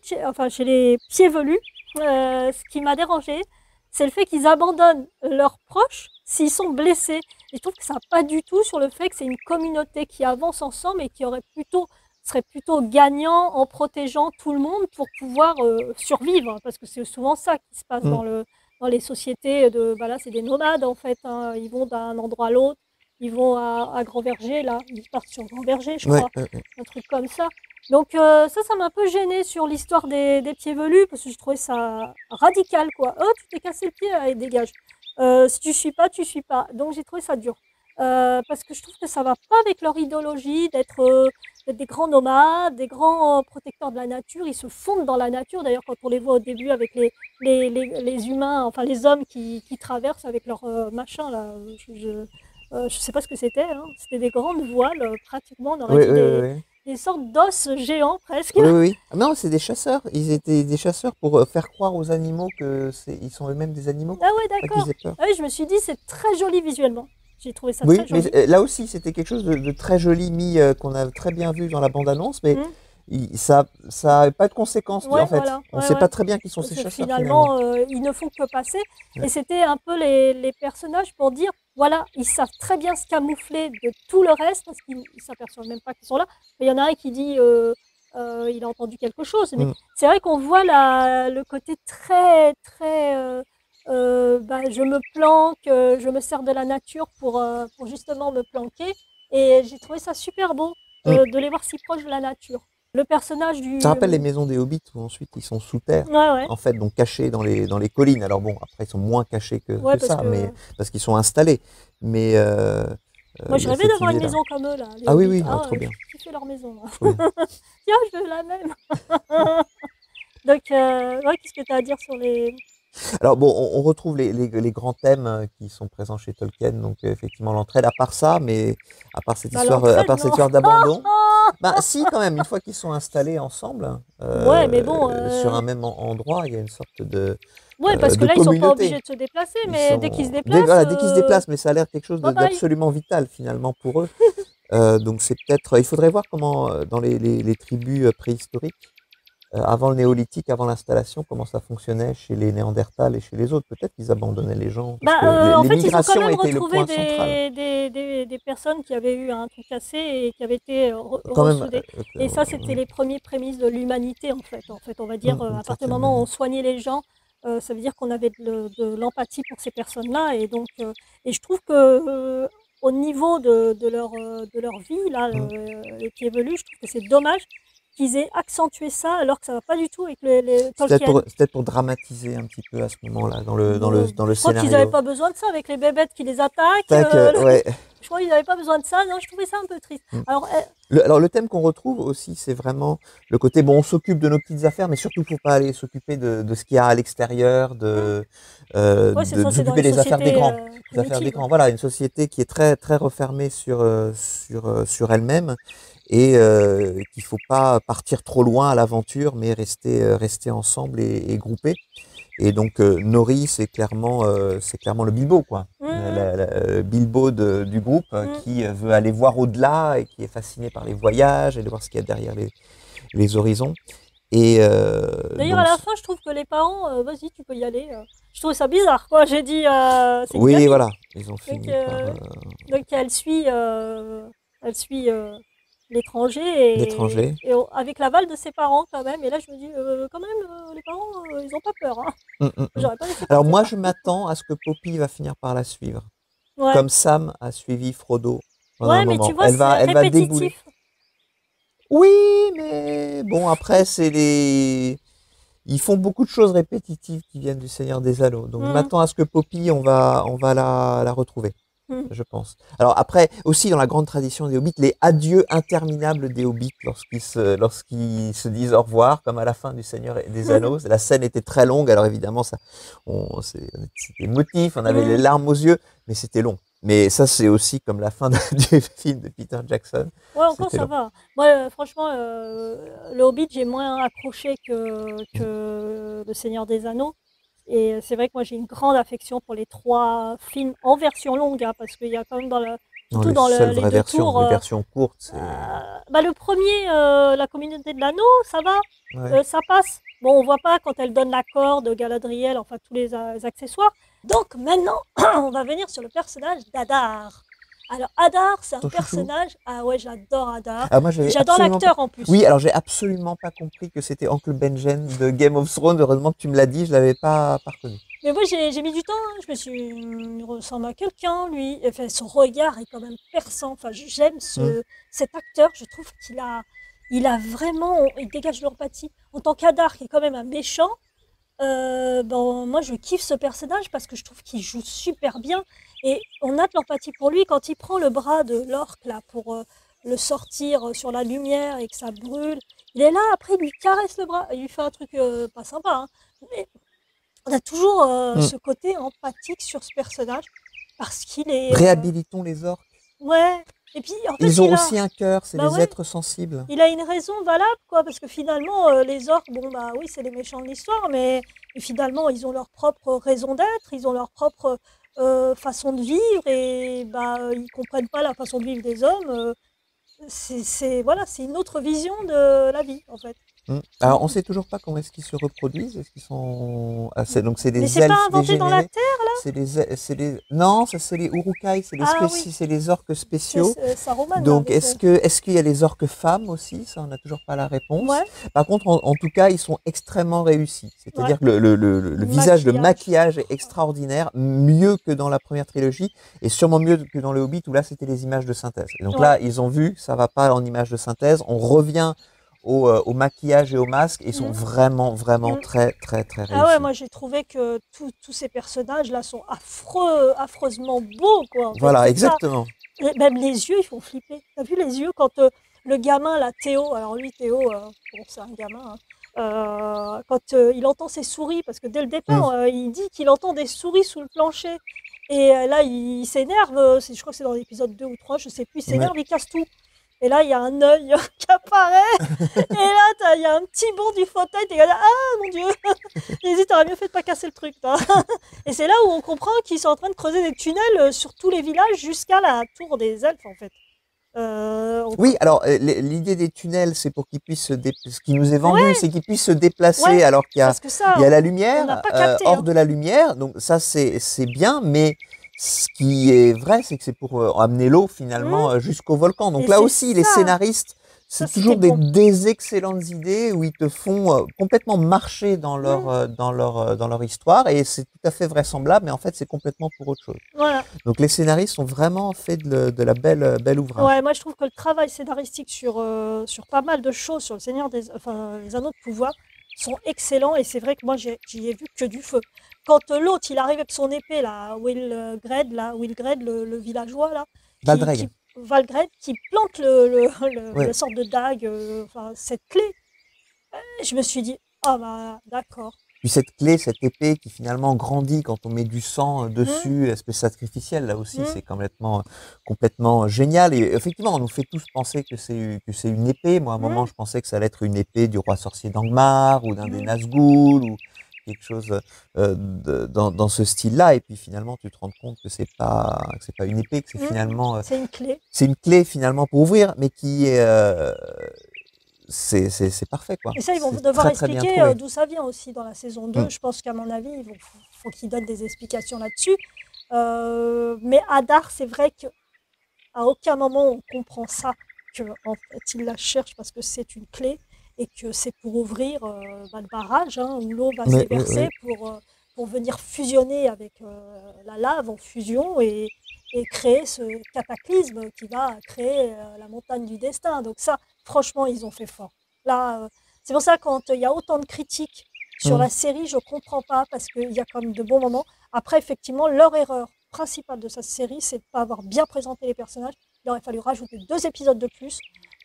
chez les pieds velus, ce qui m'a dérangé, c'est le fait qu'ils abandonnent leurs proches s'ils sont blessés. Et je trouve que ça n'a pas du tout sur le fait que c'est une communauté qui avance ensemble et qui serait plutôt gagnant en protégeant tout le monde pour pouvoir survivre, parce que c'est souvent ça qui se passe dans les sociétés là, c'est des nomades en fait, hein. Ils vont d'un endroit à l'autre, ils vont à Grand Verger, là, ils partent sur Grand Verger, je crois, un truc comme ça. Donc ça m'a un peu gêné sur l'histoire des pieds velus, parce que je trouvais ça radical, quoi. Oh, tu t'es cassé le pied, allez, dégage. Si tu suis pas, tu suis pas. Donc j'ai trouvé ça dur. Parce que je trouve que ça va pas avec leur idéologie d'être des grands nomades, des grands protecteurs de la nature. Ils se fondent dans la nature. D'ailleurs, quand on les voit au début avec les humains, enfin les hommes qui traversent avec leur machin, là, je sais pas ce que c'était, hein. C'était des grandes voiles, pratiquement, on aurait dit des sortes d'os géants presque. Oui. Non, c'est des chasseurs. Ils étaient des chasseurs pour faire croire aux animaux qu'ils sont eux-mêmes des animaux. Ah ouais, d'accord. Ah oui, je me suis dit, c'est très joli visuellement. J'ai trouvé ça très joli. Mais là aussi, c'était quelque chose de très joli, qu'on a très bien vu dans la bande-annonce. Mais ça a pas de conséquences, Ouais, en fait. voilà, On ouais, sait ouais. pas très bien qui sont Parce ces que chasseurs, finalement. finalement, ils ne font que passer. Ouais. Et c'était un peu les personnages pour dire, voilà, ils savent très bien se camoufler de tout le reste parce qu'ils ne s'aperçoivent même pas qu'ils sont là. Mais il y en a un qui dit, il a entendu quelque chose. Mais Mmh. c'est vrai qu'on voit le côté très, très, bah, je me planque, je me sers de la nature pour justement me planquer. Et j'ai trouvé ça super beau Mmh. de les voir si proches de la nature. Le personnage Ça du... rappelle les maisons des Hobbits où ensuite ils sont sous terre, Ouais, ouais. en fait, donc cachés dans les collines. Alors bon, après ils sont moins cachés Ouais, que parce ça, mais que parce qu'ils sont installés. Mais moi, il je y a rêvais cette d'avoir une idée-là. maison comme eux, là, les Ah oui, Hobbits. oui, ah, Ah trop ouais, bien, j'ai kiffé leur maison, moi. trop bien. Tiens, je veux la même. Donc, ouais, qu'est-ce que tu as à dire sur les... Alors bon, on retrouve les grands thèmes qui sont présents chez Tolkien, donc effectivement l'entraide. À part ça, mais Bah, à l'entraide, part cette non. histoire d'abandon, bah si quand même, une fois qu'ils sont installés ensemble Ouais, mais bon, sur un même endroit, il y a une sorte ouais, parce que de là, ils sont pas obligés communauté. de se déplacer, Ils mais dès qu'ils se sont déplacent, voilà, dès qu'ils se déplacent, mais ça a l'air quelque chose bye bye. d'absolument vital finalement pour eux. Donc c'est peut-être, il faudrait voir comment dans les tribus préhistoriques avant le néolithique, avant l'installation, comment ça fonctionnait chez les Néandertals et chez les autres. Peut-être qu'ils abandonnaient les gens, parce Bah, que en les fait, ils ont quand migrations même étaient le retrouvé point central. des personnes qui avaient eu un truc cassé et qui avaient été Quand même, ressoudées. Et ça, c'était les premières prémices de l'humanité, en fait. En fait, on va dire, d'une à partir du certaine moment où on manière. soignait les gens, ça veut dire qu'on avait de l'empathie pour ces personnes-là. Et donc, et je trouve que au niveau de leur vie, là, Mm. qui évolue, je trouve que c'est dommage qu'ils aient accentué ça alors que ça va pas du tout avec les Tolkien. C'est peut-être pour dramatiser un petit peu à ce moment-là, Bon, dans le je crois qu'ils n'avaient scénario. pas besoin de ça avec les bébêtes qui les attaquent. Tac, ouais. Je crois qu'ils n'avaient pas besoin de ça. Non, je trouvais ça un peu triste. Mm. Alors, Alors le thème qu'on retrouve aussi, c'est vraiment le côté, bon, on s'occupe de nos petites affaires, mais surtout, faut pas aller s'occuper de ce qu'il y a à l'extérieur, ouais, c'est ça, de c'est dans s'occuper les des affaires des sociétés grands. Des affaires des primitives. grands. Voilà, une société qui est très, très refermée sur elle-même et qu'il faut pas partir trop loin à l'aventure, mais rester ensemble et groupés. Et donc Nori, c'est clairement le Bilbo, quoi. Mmh, Bilbo du groupe mmh. qui veut aller voir au-delà et qui est fasciné par les voyages et de voir ce qu'il y a derrière les horizons. Et D'ailleurs, à la fin, je trouve que les parents, vas-y, tu peux y aller. Je trouvais ça bizarre, quoi. J'ai dit, c'est une oui, gamine. voilà, ils ont Donc, fini par elle suit l'étranger l'étranger. avec l'aval de ses parents, quand même. Et là, je me dis, quand même, les parents, ils n'ont pas peur, hein. Mm, mm, mm. J'aurais pas laissé Alors partir, moi, hein. je m'attends à ce que Poppy va finir par la suivre, Ouais. comme Sam a suivi Frodo pendant un Ouais, mais tu moment. vois, c'est Elle va débouler. répétitif. Oui, mais bon, après, ils font beaucoup de choses répétitives qui viennent du Seigneur des Anneaux. Donc je Mmh. m'attends à ce que Poppy, on va la retrouver, Mmh. je pense. Alors après, aussi dans la grande tradition des Hobbits, les adieux interminables des Hobbits lorsqu'ils se disent au revoir, comme à la fin du Seigneur des Anneaux. La scène était très longue, alors évidemment, c'était émotif, on avait les Mmh. larmes aux yeux, mais c'était long. Mais ça, c'est aussi comme la fin du film de Peter Jackson. Ouais, encore C'était ça long. va. Moi, franchement, le Hobbit, j'ai moins accroché Mm. que Le Seigneur des Anneaux. Et c'est vrai que moi, j'ai une grande affection pour les trois films en version longue, hein, parce qu'il y a quand même Dans surtout les dans seules les vraies deux versions, tours. les versions courtes, c'est... Bah, le premier, La Communauté de l'Anneau, ça va, Ouais. ça passe. Bon, on voit pas quand elle donne la corde, Galadriel, enfin tous les accessoires. Donc maintenant, on va venir sur le personnage d'Adar. Alors Adar, c'est un Ton chouchou? personnage. Ah ouais, j'adore Adar. Ah, moi, Et j'avais j'adore absolument pas. l'acteur en plus. Oui, alors j'ai absolument pas compris que c'était Oncle Benjen de Game of Thrones. Heureusement que tu me l'as dit, je l'avais pas reconnu. Mais moi, j'ai mis du temps, hein. Je me suis. Il ressemble à quelqu'un, lui. Enfin, son regard est quand même perçant. Enfin, j'aime Hmm. cet acteur. Je trouve il a vraiment. Il dégage de l'empathie. En tant qu'Adar, qui est quand même un méchant, ben, moi, je kiffe ce personnage parce que je trouve qu'il joue super bien. Et on a de l'empathie pour lui quand il prend le bras de l'orque, là, pour le sortir sur la lumière et que ça brûle. Il est là, après, il lui caresse le bras. Il lui fait un truc pas sympa, hein. Mais on a toujours Hmm. ce côté empathique sur ce personnage parce qu'il est Réhabilitons les orques. ouais. Et puis en plus Ils ont aussi un cœur, c'est bah des ouais, êtres sensibles. il a une raison valable quoi parce que finalement les orques bon bah oui, c'est les méchants de l'histoire mais finalement ils ont leur propre raison d'être, ils ont leur propre façon de vivre et bah ils comprennent pas la façon de vivre des hommes voilà, c'est une autre vision de la vie, en fait. Alors, on sait toujours pas comment est-ce qu'ils se reproduisent. Est-ce qu'ils sont... donc, c'est Mais des c'est pas elfes inventé dans la dégénérés. Terre? Non, ça, c'est les Urukai, Ah oui, c'est les orques spéciaux. Saruman, là, Donc, avec... est-ce qu'il y a les orques femmes aussi? Ça, on n'a toujours pas la réponse. Ouais, Par contre, en tout cas, ils sont extrêmement réussis. ouais. C'est-à-dire que le visage, le maquillage est extraordinaire, mieux que dans la première trilogie, et sûrement mieux que dans le Hobbit, où là, c'était les images de synthèse. Et donc Ouais. là, ils ont vu, ça va pas en images de synthèse. On revient au maquillage et au masque, et ils sont vraiment, vraiment très, très, très Ah ouais, réussis. moi j'ai trouvé que tous ces personnages-là sont affreusement beaux, quoi. En fait, Voilà, c'est ça. exactement. Même les yeux, ils font flipper. T'as vu les yeux quand le gamin, là, Théo, alors lui, Théo, bon, c'est un gamin, hein, quand il entend ses souris, parce que dès le départ, il dit qu'il entend des souris sous le plancher. Et là, il s'énerve, je crois que c'est dans l'épisode 2 ou 3, je sais plus, il s'énerve, il casse tout. Et là, il y a un œil qui apparaît. Et là, il y a un petit bond du fauteuil. T'es là, ah mon Dieu. J'ai dit, t'aurais mieux fait de pas casser le truc. Et c'est là où on comprend qu'ils sont en train de creuser des tunnels sur tous les villages jusqu'à la tour des elfes, en fait. Oui, alors l'idée des tunnels, c'est pour qu'ils puissent ce qui nous est vendu, Ouais. c'est qu'ils puissent se déplacer Ouais, alors qu'il y a, parce que ça, il y a la on n'a lumière, pas capté. hors de la lumière. Donc ça, c'est bien, mais ce qui est vrai, c'est que c'est pour amener l'eau finalement jusqu'au volcan. Donc Et là c'est aussi, les ça. scénaristes, Ça, c'est toujours c'était bon. des excellentes idées où ils te font complètement marcher dans leur histoire, et c'est tout à fait vraisemblable, mais en fait, c'est complètement pour autre chose. Voilà. Donc les scénaristes ont vraiment fait de la belle ouvrage. Ouais, moi je trouve que le travail scénaristique sur pas mal de choses, sur le Seigneur les Anneaux de Pouvoir, sont excellents, et c'est vrai que moi j'y ai vu que du feu. Quand l'autre il arrive avec son épée là, Will Gred, le villageois là, Valdreg. Valgred, qui plante la sorte de dague, cette clé, je me suis dit, ah bah d'accord. Puis cette clé, cette épée qui finalement grandit quand on met du sang dessus, espèce sacrificielle, là aussi, c'est complètement génial. Et effectivement, on nous fait tous penser que c'est une épée. Moi, à un moment, je pensais que ça allait être une épée du roi sorcier d'Angmar ou d'un des Nazgûl ou quelque chose dans ce style-là. Et puis finalement, tu te rends compte que c'est pas une épée, que c'est finalement c'est une clé. C'est une clé finalement pour ouvrir, mais qui est c'est parfait, quoi. Et ça, ils vont C'est devoir très, très bien expliquer trouvé. d'où ça vient aussi dans la saison 2. Je pense qu'à mon avis, faut qu'ils donnent des explications là-dessus. Mais Hadar, c'est vrai qu'à aucun moment on comprend ça, qu'en fait, il la cherche parce que c'est une clé et que c'est pour ouvrir le barrage, où l'eau va se déverser pour venir fusionner avec la lave en fusion et créer ce cataclysme qui va créer la montagne du destin. Donc ça, franchement, ils ont fait fort. Là, c'est pour ça quand il y a autant de critiques sur la série, je comprends pas, parce qu'il y a quand même de bons moments. Après, effectivement, leur erreur principale de cette série, c'est de ne pas avoir bien présenté les personnages. Il aurait fallu rajouter 2 épisodes de plus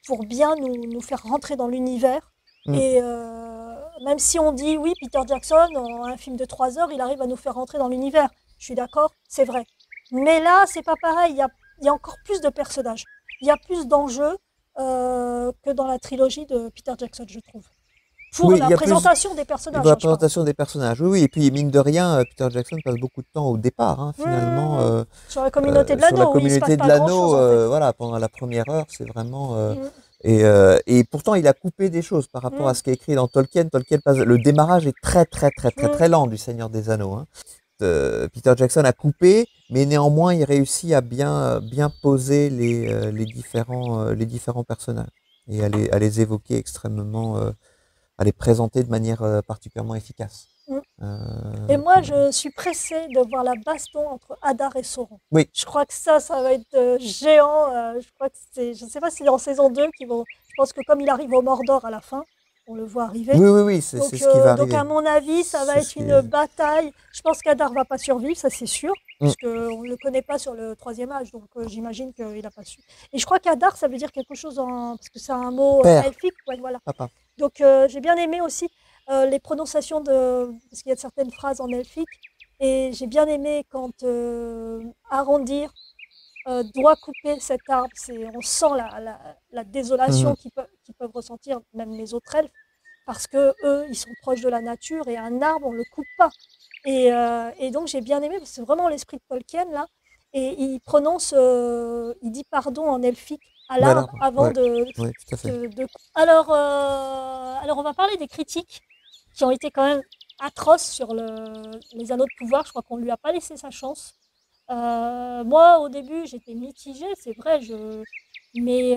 pour bien nous faire rentrer dans l'univers. Et même si on dit, oui, Peter Jackson, en un film de 3 heures, il arrive à nous faire rentrer dans l'univers. Je suis d'accord, c'est vrai. Mais là, c'est pas pareil. Il y a encore plus de personnages. Il y a plus d'enjeux que dans la trilogie de Peter Jackson, je trouve. Pour la présentation des personnages. Pour la présentation des personnages, oui. Et puis, mine de rien, Peter Jackson passe beaucoup de temps au départ, finalement. Sur la communauté de l'anneau. Sur la communauté de l'anneau, en fait. voilà, pendant la première heure, c'est vraiment... Et pourtant, il a coupé des choses par rapport à ce qui est écrit dans Tolkien. Le démarrage est très, très, très, très, très lent du Seigneur des Anneaux. Peter Jackson a coupé, mais néanmoins, il réussit à bien poser les différents personnages et à les évoquer extrêmement, à les présenter de manière particulièrement efficace. Et moi, je suis pressée de voir la baston entre Hadar et Sauron. Oui. Je crois que ça va être géant. Je crois que je ne sais pas si en saison 2 qu'ils vont. Je pense que comme il arrive au Mordor à la fin, on le voit arriver. Oui, c'est ce qui va arriver. Donc à mon avis, ça va être une bataille. Je pense qu'Hadar va pas survivre, ça c'est sûr, parce qu'on ne le connaît pas sur le 3e âge, donc j'imagine qu'il n'a pas su. Et je crois qu'Hadar, ça veut dire quelque chose parce que c'est un mot elfique. Ouais, voilà. Papa. Donc j'ai bien aimé aussi les prononciations parce qu'il y a certaines phrases en elfique, et j'ai bien aimé quand Arondir doit couper cet arbre. On sent la désolation qu'ils peuvent ressentir, même les autres elfes, parce que eux, ils sont proches de la nature, et un arbre, on le coupe pas. Et donc j'ai bien aimé, parce que c'est vraiment l'esprit de Tolkien là, et il dit pardon en elfique l'arbre Voilà, avant ouais, ouais, tout à fait. Alors, on va parler des critiques qui ont été quand même atroces sur les anneaux de pouvoir. Je crois qu'on lui a pas laissé sa chance. Moi, au début, j'étais mitigée, c'est vrai, mais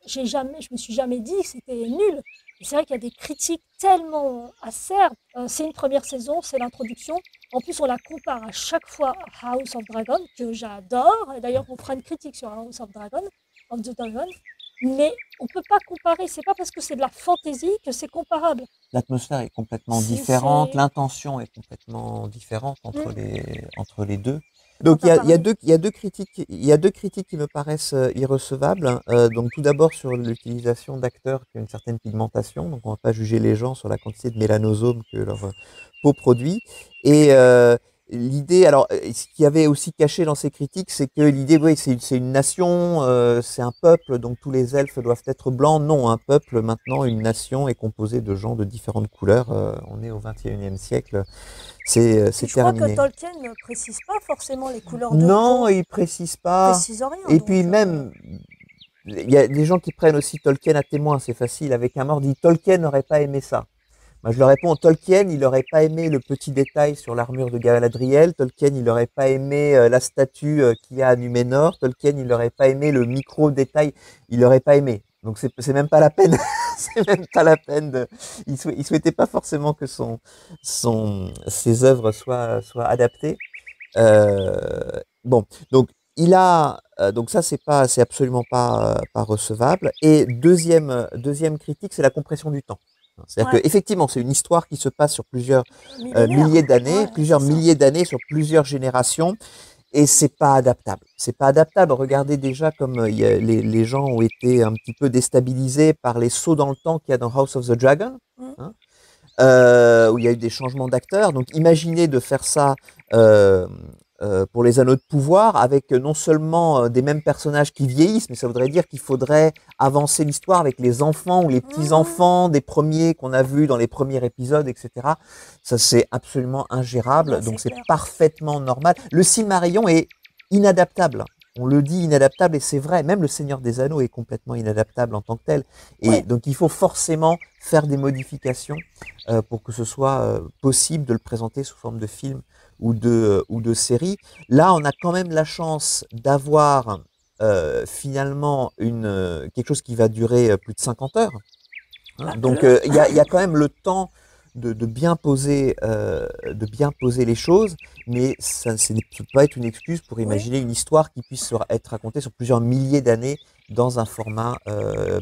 je me suis jamais dit que c'était nul. Et c'est vrai qu'il y a des critiques tellement acerbes. C'est une première saison, c'est l'introduction. En plus, on la compare à chaque fois à House of Dragon, que j'adore. Et d'ailleurs, on fera une critique sur House of the Dragon. Mais on peut pas comparer. C'est pas parce que c'est de la fantasy que c'est comparable. L'atmosphère est complètement C'est, différente, c'est... l'intention est complètement différente Hmm. entre les deux. Quand Donc t'as parlé. il y a deux critiques qui me paraissent irrecevables. Donc tout d'abord sur l'utilisation d'acteurs qui ont une certaine pigmentation. Donc on ne va pas juger les gens sur la quantité de mélanosome que leur peau produit. Et l'idée, alors ce qu'il y avait aussi caché dans ces critiques, c'est que l'idée, oui, c'est une nation, c'est un peuple, donc tous les elfes doivent être blancs. Non, un peuple maintenant, une nation est composée de gens de différentes couleurs. On est au 21e siècle, Puis c'est je crois que terminé. Tolkien ne précise pas forcément les couleurs de Non, peau. il précise Il pas. précise rien, Et puis donc même, il y a des gens qui prennent aussi Tolkien à témoin, c'est facile. Avec un mort, dit Tolkien n'aurait pas aimé ça. Moi, je leur réponds, Tolkien, il n'aurait pas aimé le petit détail sur l'armure de Galadriel. Tolkien, il n'aurait pas aimé la statue qu'il y a à Numénor. Tolkien, il n'aurait pas aimé le micro-détail. Il n'aurait pas aimé. Donc, c'est même pas la peine. C'est même pas la peine de. Il souhaitait pas forcément que ses œuvres soient adaptées. Bon, donc donc ça c'est absolument pas recevable. Et deuxième critique, c'est la compression du temps. C'est-à-dire ouais, qu'effectivement, c'est une histoire qui se passe sur millénaire. Ouais, plusieurs c'est ça. milliers d'années, sur plusieurs générations, et c'est pas adaptable. C'est pas adaptable. Regardez déjà comme les gens ont été un petit peu déstabilisés par les sauts dans le temps qu'il y a dans House of the Dragon, Mm. hein, où il y a eu des changements d'acteurs. Donc imaginez de faire ça pour les anneaux de pouvoir avec non seulement des mêmes personnages qui vieillissent, mais ça voudrait dire qu'il faudrait avancer l'histoire avec les enfants ou les Mhm. petits-enfants des premiers qu'on a vus dans les premiers épisodes, etc. Ça, c'est absolument ingérable, Ouais, c'est donc c'est clair. parfaitement normal. Le Silmarillion est inadaptable. On le dit inadaptable et c'est vrai, même le Seigneur des Anneaux est complètement inadaptable en tant que tel. Et Ouais. donc il faut forcément faire des modifications pour que ce soit possible de le présenter sous forme de film ou de série. Là, on a quand même la chance d'avoir finalement quelque chose qui va durer plus de 50 heures. Hein. Bah, Donc il y a quand même le temps de bien poser les choses, mais ça ne peut pas être une excuse pour oui. imaginer une histoire qui puisse être racontée sur plusieurs milliers d'années dans un format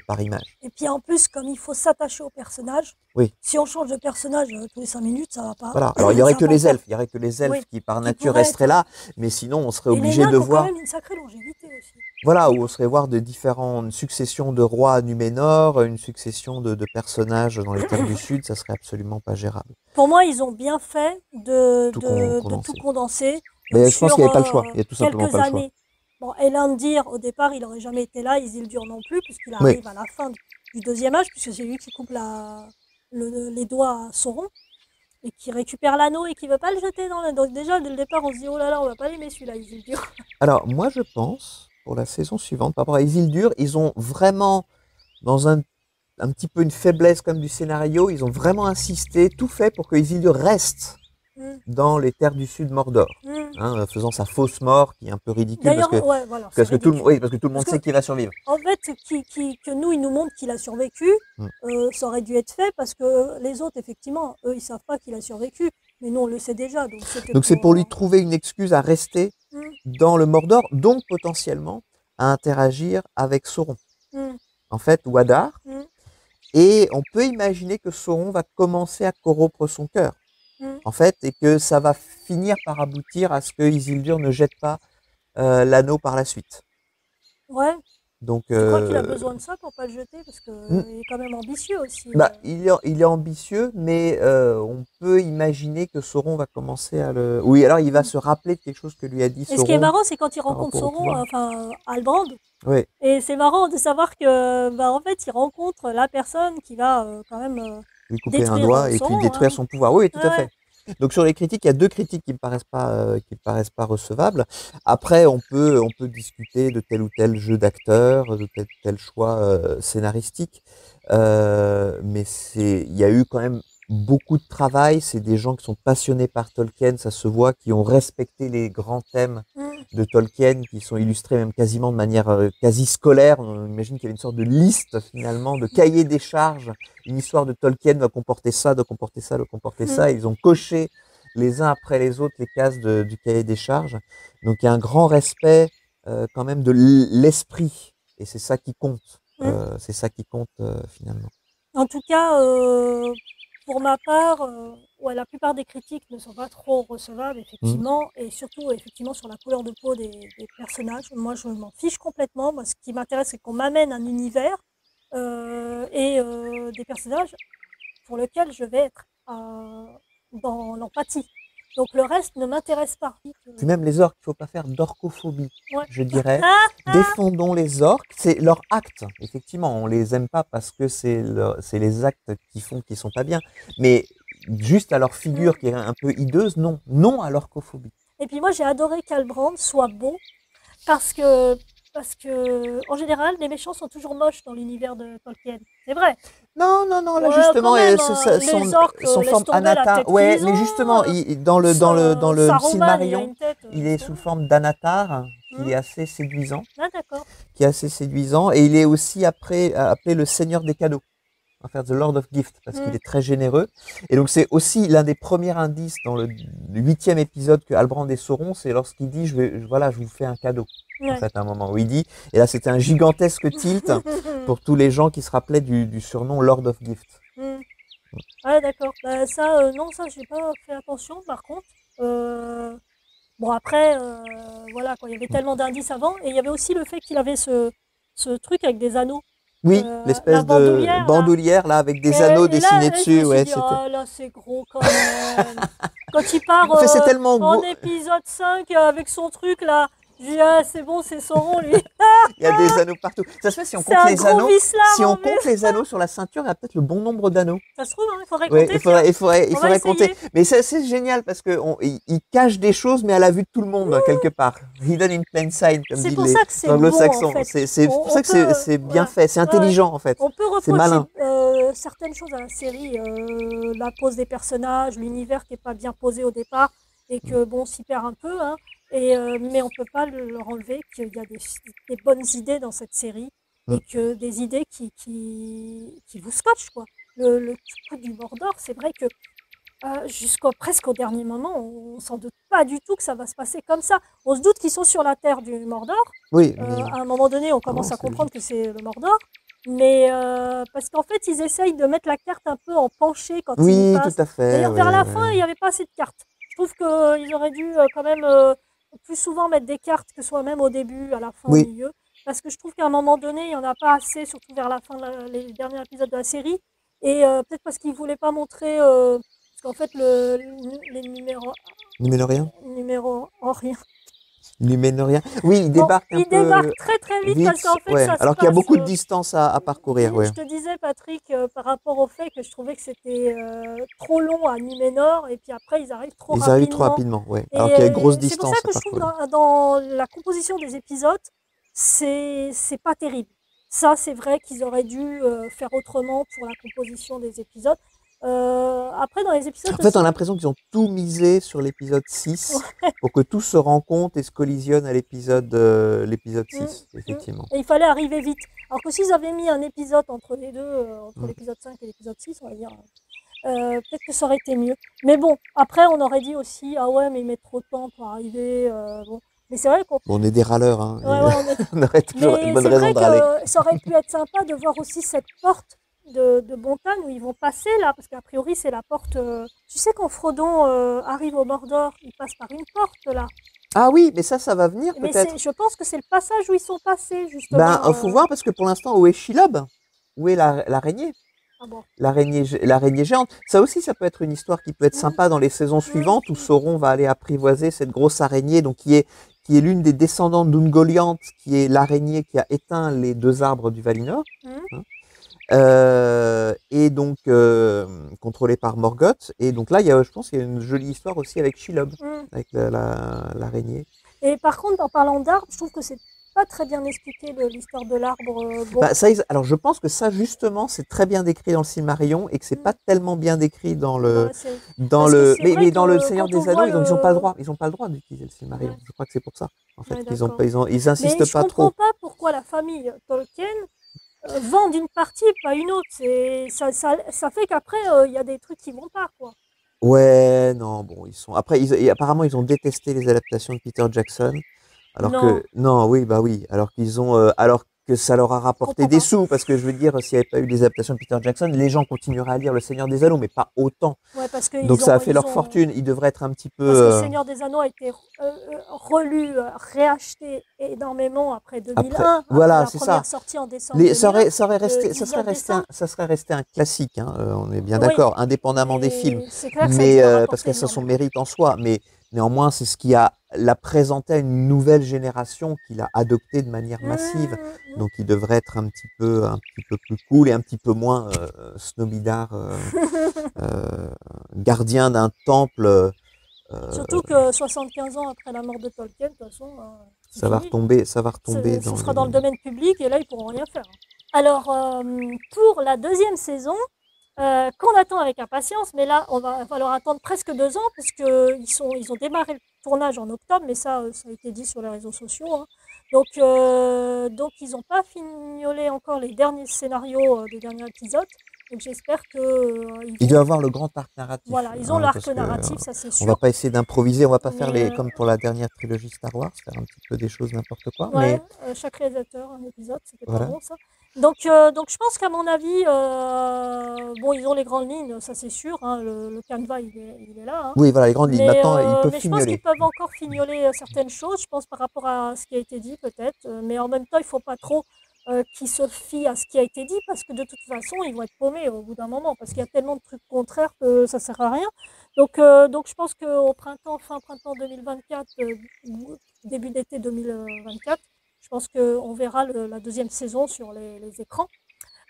par image. Et puis en plus, comme il faut s'attacher au personnage, Oui. si on change de personnage tous les 5 minutes, ça va pas, Voilà. Alors, il y aurait ça va que pas le les faire. elfes. Il y aurait que les Oui. elfes qui, par Qui nature, pourrait être. resteraient là. Mais sinon, on serait Et les obligé nains de qui ont quand voir, même une sacrée longévité aussi. voilà, où on serait voir de différentes successions de rois à Numénor, une succession de personnages dans les terres du Sud. Ça serait absolument pas gérable. Pour moi, ils ont bien fait Tout de tout condensé. condenser Mais je pense qu'il sur n'y avait pas le choix. Il y a tout simplement quelques pas le choix. années. Bon, Elandir, au départ, il n'aurait jamais été là, Isildur non plus, puisqu'il Oui. arrive à la fin du deuxième âge, puisque c'est lui qui coupe les doigts à Sauron, et qui récupère l'anneau et qui ne veut pas le jeter dans le... Donc déjà, dès le départ, on se dit, oh là là, on va pas l'aimer celui-là, Isildur. Alors, moi, je pense, pour la saison suivante, par rapport à Isildur, ils ont vraiment, dans un petit peu une faiblesse comme du scénario, ils ont vraiment insisté, tout fait pour que Isildur reste Mm, dans les terres du sud Mordor, mm. hein, faisant sa fausse mort, qui est un peu ridicule D'ailleurs, ouais, voilà, c'est oui, ridicule. parce que tout le Parce monde que, sait qu'il va survivre. en fait, que nous, il nous montre qu'il a survécu, Mm. ça aurait dû être fait parce que les autres, effectivement, eux, ils savent pas qu'il a survécu. Mais nous, on le sait déjà, donc c'était Donc c'est pour pour... lui trouver une excuse à rester Mm, dans le Mordor, donc potentiellement à interagir avec Sauron. mm, En fait, ou Hadar. mm, Et on peut imaginer que Sauron va commencer à corrompre son cœur, mm. en fait, et que ça va finir par aboutir à ce que Isildur ne jette pas l'anneau par la suite. Ouais, Donc, tu crois qu'il a besoin de ça pour pas le jeter? Parce qu'il est quand même ambitieux aussi. bah, il est ambitieux, mais on peut imaginer que Sauron va commencer à le. Oui, alors il va Mm. se rappeler de quelque chose que lui a dit Et ce qui est Sauron marrant, c'est quand il par rencontre rapport au Sauron, pouvoir. enfin, Halbrand, Oui, et c'est marrant de savoir que, bah, en fait, il rencontre la personne qui va quand même lui couper un détruire doigt et puis Sauron, détruire hein. son pouvoir. Oui, tout Ouais, à ouais. fait. Donc sur les critiques, il y a deux critiques qui me paraissent pas recevables. Après, on peut discuter de tel ou tel jeu d'acteur, de tel ou tel choix scénaristique, mais il y a eu quand même beaucoup de travail. C'est des gens qui sont passionnés par Tolkien, ça se voit, qui ont respecté les grands thèmes Mm. de Tolkien, qui sont illustrés même quasiment de manière quasi scolaire. On imagine qu'il y avait une sorte de liste finalement, de cahier des charges. Une histoire de Tolkien doit comporter ça, doit comporter ça, doit comporter Mm. ça. Ils ont coché les uns après les autres les cases du cahier des charges. Donc il y a un grand respect quand même de l'esprit. Et c'est ça qui compte. Mm. C'est ça qui compte finalement. En tout cas, pour ma part, ouais, la plupart des critiques ne sont pas trop recevables, Mm. effectivement, et surtout, effectivement, sur la couleur de peau des personnages. Moi, je m'en fiche complètement. Moi, ce qui m'intéresse, c'est qu'on m'amène un univers et des personnages pour lesquels je vais être dans l'empathie. Donc le reste ne m'intéresse pas. Puis même les orques, il ne faut pas faire d'orcophobie, Ouais. je dirais. Défendons les orques, c'est leur acte. Effectivement, on les aime pas parce que c'est les actes qui font qu'ils sont pas bien. Mais juste à leur figure qui est un peu hideuse, non. Non à l'orcophobie. Et puis moi, j'ai adoré qu'Albrand soit beau parce que en général, les méchants sont toujours moches dans l'univers de Tolkien. C'est vrai. Non, non, non, là Ouais, justement, quand même, son les orques son laissent forme tomber la Anatar. tête Ouais, qu'ils mais ont. justement, dans le Saruman, il a Silmarillion, une tête. il est laisse sous tomber. forme d'Anatar, qui Hmm. est assez séduisant, Ah, d'accord. et il est aussi appelé le Seigneur des cadeaux. En fait, The Lord of Gift, parce qu'il Hmm. est très généreux. Et donc, c'est aussi l'un des premiers indices dans le 8e épisode que Halbrand et Sauron, c'est lorsqu'il dit, voilà, je vous fais un cadeau. En Ouais. fait, à un moment où il dit, et là, c'était un gigantesque tilt pour tous les gens qui se rappelaient du surnom Lord of Gift. Hmm. Ah, d'accord. Bah, ça, non, ça, j'ai pas fait attention, par contre. Bon, après, voilà, quoi, il y avait tellement d'indices avant. Et il y avait aussi le fait qu'il avait ce truc avec des anneaux. Oui, La l'espèce de bandoulière, là. bandoulière, là, avec des anneaux Et là, dessinés je me dessus, suis ouais, dit, c'était. ah là, c'est gros quand même. Quand il part Enfin, c'est tellement en gros. épisode 5 avec son truc là, je dis, ah, c'est bon, c'est Sauron lui. Il y a des anneaux partout. Ça se fait si on C'est compte un les gros anneaux. vicelard Si on en plus. compte les anneaux sur la ceinture, il y a peut-être le bon nombre d'anneaux. Ça se trouve, hein, il faudrait Oui, compter. Tiens. il On va faudrait compter. essayer. Mais c'est génial parce que il cache des choses, mais à la vue de tout le monde, quelque part. Hidden in plain sight, comme C'est disent pour les ça que c'est bon en anglo-saxons. fait. C'est pour ça que c'est bien voilà. fait. C'est Ouais, ouais. intelligent, en fait. On peut C'est reprocher malin. certaines choses à la série, la pose des personnages, l'univers qui est pas bien posé au départ et que bon s'y perd un peu, hein, mais on peut pas leur enlever qu'il y a des bonnes idées dans cette série Mm. et que des idées qui vous scotchent quoi. Le coup du Mordor, c'est vrai que jusqu'au presque au dernier moment, on s'en doute pas du tout que ça va se passer comme ça. On se doute qu'ils sont sur la terre du Mordor. Oui, mais À un moment donné, on commence non, à c'est comprendre que c'est le Mordor. Mais parce qu'en fait, ils essayent de mettre la carte un peu en penché quand ils y oui, tout passent. à fait. D'ailleurs, vers Ouais, la fin, ouais. il n'y avait pas assez de cartes. Je trouve qu'ils auraient dû quand même plus souvent mettre des cartes, que ce soit même au début, à la fin, au Oui, milieu. Parce que je trouve qu'à un moment donné, il n'y en a pas assez, surtout vers la fin, les derniers épisodes de la série. Et peut-être parce qu'ils ne voulaient pas montrer. Parce qu'en fait, les numéros en rien. Numénorien. Oui, il Bon, débarque un il débarque peu très très vite parce vite. qu'en fait, Ouais. ça se Alors qu'il y a passe. beaucoup de distance à parcourir. Ouais. Je te disais, Patrick, par rapport au fait que je trouvais que c'était trop long à Numénor, et puis après, ils arrivent trop Ils arrivent trop rapidement. rapidement. Ouais. Et Alors qu'il y a une grosse c'est pour ça distance à que je trouve parcourir. dans la composition des épisodes, c'est pas terrible. Ça, c'est vrai qu'ils auraient dû faire autrement pour la composition des épisodes. Après, dans les épisodes En fait, on a aussi. l'impression qu'ils ont tout misé sur l'épisode 6 pour que tout se rencontre et se collisionne à l'épisode 6, effectivement. Et il fallait arriver vite. Alors que s'ils avaient mis un épisode entre les deux, entre Mm. l'épisode 5 et l'épisode 6, on va dire, peut-être que ça aurait été mieux. Mais bon, après, on aurait dit aussi, ah ouais, mais ils mettent trop de temps pour arriver. Bon. Mais c'est vrai qu'on. Bon, on est des râleurs, hein. Ouais, ouais, on est. On aurait toujours une Mais bonne c'est raison vrai de râler. que ça aurait pu être sympa de voir aussi cette porte de Montagne où ils vont passer là, parce qu'a priori, c'est la porte. Tu sais, quand Frodon arrive au Mordor, il passe par une porte là. Ah oui, mais ça va venir Mais peut-être. je pense que c'est le passage où ils sont passés, justement. Ben, faut voir parce que pour l'instant, où est Shelob? Où est l'araignée? Ah bon. L'araignée géante. Ça aussi, ça peut être une histoire qui peut être sympa dans les saisons suivantes où Sauron va aller apprivoiser cette grosse araignée, donc qui est l'une des descendantes d'Ungoliant, qui est l'araignée qui a éteint les deux arbres du Valinor. Mhm. Hein. Et donc contrôlé par Morgoth. Et donc là, je pense qu'il y a une jolie histoire aussi avec Shelob, Mm. avec l'araignée. Et par contre, en parlant d'arbre, je trouve que c'est pas très bien expliqué l'histoire de l'arbre. Bon, Bah, ça, alors je pense que ça justement, c'est très bien décrit dans le Silmarillion et que c'est pas tellement bien décrit bah, parce que c'est vrai mais dans le que Seigneur quand on des Anneaux, voit ils ont pas le le... droit, ils ont pas le droit d'utiliser le Silmarillion. Ouais, Je crois que c'est pour ça, en fait, ouais, d'accord. ils Mais insistent je pas comprends trop. pas pourquoi la famille Tolkien vend une partie, pas une autre. Ça fait qu'après, il y a des trucs qui vont pas, quoi. Ouais, non, bon, et apparemment, ils ont détesté les adaptations de Peter Jackson. Alors Non, que, non, oui, bah oui, alors que ça leur a je rapporté comprends des pas. sous, parce que je veux dire, s'il n'y avait pas eu des adaptations de Peter Jackson, les gens continueraient à lire Le Seigneur des Anneaux, mais pas autant. Ouais, parce que Donc ça a fait leur fortune. Ils devraient être un petit peu, parce que Seigneur des Anneaux a été relu, réacheté énormément après après, 2001, après voilà, la c'est première ça. sortie en décembre Ça 2001, aurait, le 19 décembre. ça serait resté un classique, hein, on est bien Oui, d'accord, indépendamment des films, mais c'est clair que ça a dû mais leur parce apporter que ça a son énormément. mérite en soi, mais néanmoins, c'est ce qui l'a présenté à une nouvelle génération qui l'a adopté de manière massive. Mmh. Donc, il devrait être un petit peu plus cool et un petit peu moins snobidard, gardien d'un temple. Surtout que 75 ans après la mort de Tolkien, de toute façon, c'est fini. Ça va retomber Ce dans sera les. dans le domaine public et là, ils pourront rien faire. Alors, pour la deuxième saison, qu'on attend avec impatience, mais là, on va falloir attendre presque 2 ans, ils ont démarré le tournage en octobre, mais ça a été dit sur les réseaux sociaux, hein. Donc ils n'ont pas fignolé encore les derniers scénarios des derniers épisodes. Donc j'espère que ils Il vont, doit avoir le grand arc narratif, voilà, ils ont hein, l'arc parce que narratif, ça c'est on va sûr. pas essayer d'improviser, on va pas faire Mais comme pour la dernière trilogie Star Wars, faire un petit peu des choses n'importe quoi, mais ouais, chaque réalisateur, un épisode, c'était pas voilà. bon ça. Donc je pense qu'à mon avis, bon, ils ont les grandes lignes, ça c'est sûr, hein, le canevas il est là, hein. Oui, voilà, les grandes lignes. Maintenant, ils peuvent Mais je pense qu'ils fignoler. peuvent encore fignoler certaines choses, je pense par rapport à ce qui a été dit peut-être, mais en même temps, il faut pas trop qu'ils se fient à ce qui a été dit, parce que de toute façon, ils vont être paumés au bout d'un moment, parce qu'il y a tellement de trucs contraires que ça sert à rien. Donc je pense qu'au printemps, fin printemps 2024, ou début d'été 2024, je pense qu'on verra la deuxième saison sur les écrans.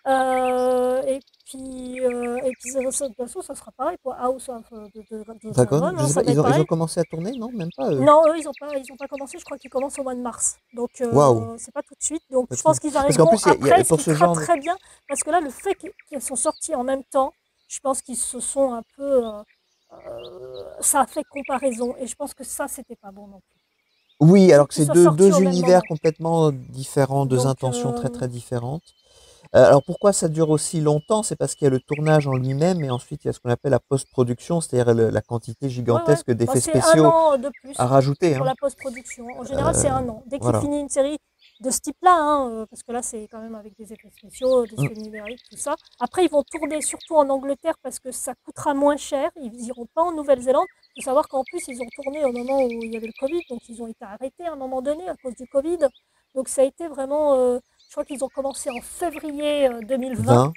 Et puis de toute façon, ça sera pareil pour House of the D'accord. Dragon, Je hein, sais pas, ça va être ils ont pareil. commencé à tourner, non? Même pas, eux. Non, eux, ils ont pas commencé, je crois qu'ils commencent au mois de mars. Donc, Waouh. c'est pas tout de suite. Donc, Pas je tout. pense qu'ils Parce qu'en arriveront plus, après, ce pour qui ce sera genre de. très bien, parce que là, le fait qu'ils sont sortis en même temps, je pense qu'ils se sont un peu. Ça a fait comparaison, et je pense que ça, c'était pas bon non plus. Oui, alors que Qu'ils c'est soient sortis au deux même univers moment. complètement différents, deux Donc, intentions très très différentes. Alors pourquoi ça dure aussi longtemps? C'est parce qu'il y a le tournage en lui-même et ensuite il y a ce qu'on appelle la post-production, c'est-à-dire la quantité ouais, ouais. gigantesque Bah, d'effets c'est un spéciaux an de à plus rajouter, pour hein. la post-production. En général, c'est un an. Dès qu'il Voilà. finit une série de ce type-là, hein, parce que là, c'est quand même avec des effets spéciaux, des Mm. effets numériques, tout ça. Après, ils vont tourner surtout en Angleterre parce que ça coûtera moins cher. Ils iront pas en Nouvelle-Zélande. Il faut savoir qu'en plus, ils ont tourné au moment où il y avait le Covid, donc ils ont été arrêtés à un moment donné à cause du Covid. Donc ça a été vraiment, je crois qu'ils ont commencé en février 2020. 20.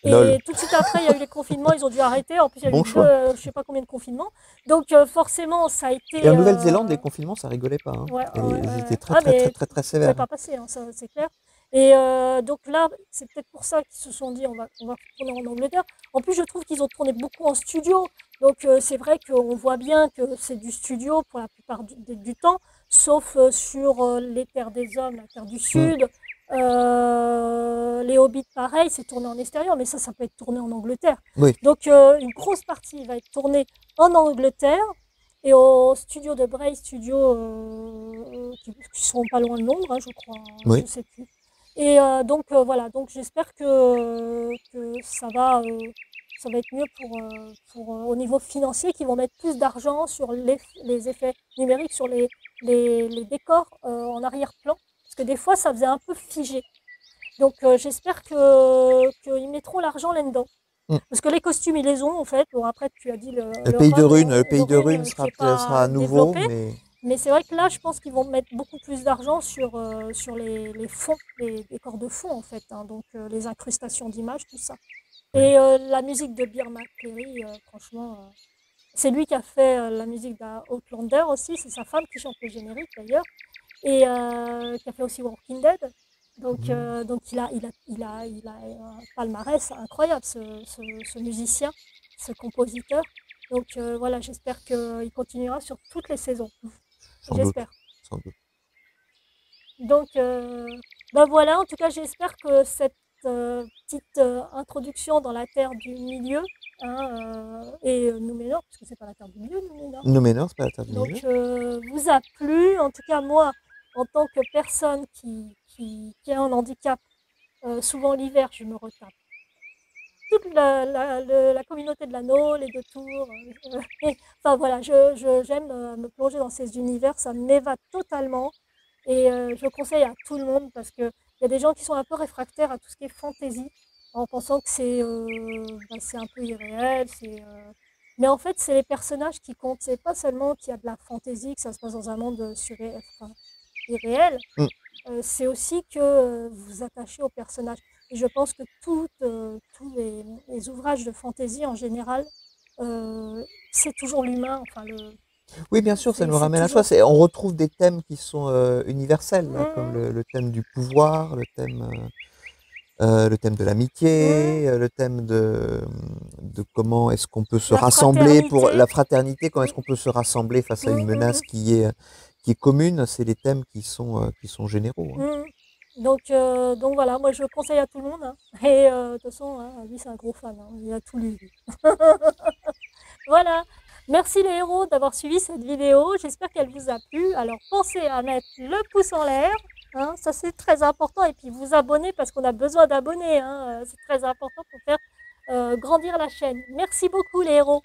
Lol. Et tout de suite après, il y a eu les confinements, ils ont dû arrêter. En plus, il y a eu Bon choix. je sais pas combien de confinements. Donc forcément, ça a Et en été... Nouvelle-Zélande, les confinements, ça rigolait pas, hein. ouais, ouais, ouais, Ils étaient ouais. très Ah, très très mais très très tu pouvais sévères, hein. pas passer, hein, ça c'est clair. Et donc là, c'est peut-être pour ça qu'ils se sont dit, on va tourner en Angleterre. En plus, je trouve qu'ils ont tourné beaucoup en studio. Donc c'est vrai qu'on voit bien que c'est du studio pour la plupart du temps, sauf sur les Terres des Hommes, la Terre du Mm. Sud. Les Hobbits, pareil, c'est tourné en extérieur, mais ça peut être tourné en Angleterre. Oui. Donc une grosse partie va être tournée en Angleterre et au studio de Bray Studio, qui sont pas loin de Londres, hein, je crois, hein, je Oui. sais plus. Et donc voilà, donc j'espère que ça va être mieux au niveau financier, qu'ils vont mettre plus d'argent sur les effets numériques, sur les décors en arrière-plan, parce que des fois ça faisait un peu figé. Donc j'espère qu'ils mettront l'argent là-dedans. Mm. Parce que les costumes, ils les ont en fait. Bon, après, tu as dit Le le pays de run, Rune, qui n'est sera pas à nouveau, développé. Mais c'est vrai que là, je pense qu'ils vont mettre beaucoup plus d'argent sur les fonds, les décors de fond en fait, hein, donc les incrustations d'images, tout ça. Et la musique de Bear McCreary, franchement, c'est lui qui a fait la musique d'Outlander aussi, c'est sa femme qui chante le générique d'ailleurs, et qui a fait aussi Walking Dead. Donc il a un palmarès incroyable, ce musicien, ce compositeur. Donc voilà, j'espère qu'il continuera sur toutes les saisons. Sans doute, J'espère. sans doute. Donc, ben voilà, en tout cas, j'espère que cette petite introduction dans la Terre du Milieu, hein, et Nouménor, parce que c'est pas la Terre du Milieu, Nouménor. Nouménor, c'est pas la Terre du Milieu. Donc, vous a plu. En tout cas, moi, en tant que personne qui a un handicap, souvent l'hiver, je me retape toute la communauté de l'anneau, les deux tours. Enfin voilà, j'aime me plonger dans ces univers, ça m'évade totalement. Et je conseille à tout le monde parce qu'il y a des gens qui sont un peu réfractaires à tout ce qui est fantasy en pensant que c'est un peu irréel. Mais en fait, c'est les personnages qui comptent. C'est pas seulement qu'il y a de la fantaisie, que ça se passe dans un monde enfin, irréel. Mm. C'est aussi que vous vous attachez aux personnages. Et je pense que tous les ouvrages de fantaisie en général, c'est toujours l'humain. Enfin, Oui, bien sûr, ça nous c'est ramène à soi. toujours. On retrouve des thèmes qui sont universels, là, comme Mmh, le thème du pouvoir, le thème de l'amitié, mmh, le thème de comment est-ce qu'on peut se la rassembler pour fraternité. la fraternité, comment est-ce Oui. qu'on peut se rassembler face à une menace Mmh, qui est commune. C'est les thèmes qui sont généraux. mmh, Hein. mmh. Donc voilà, moi je conseille à tout le monde, hein. Et de toute façon, hein, lui c'est un gros fan, hein, il a tout lu. Lui. Voilà. Merci les héros d'avoir suivi cette vidéo. J'espère qu'elle vous a plu. Alors pensez à mettre le pouce en l'air, hein, ça c'est très important. Et puis vous abonner parce qu'on a besoin d'abonnés, hein, c'est très important pour faire grandir la chaîne. Merci beaucoup les héros.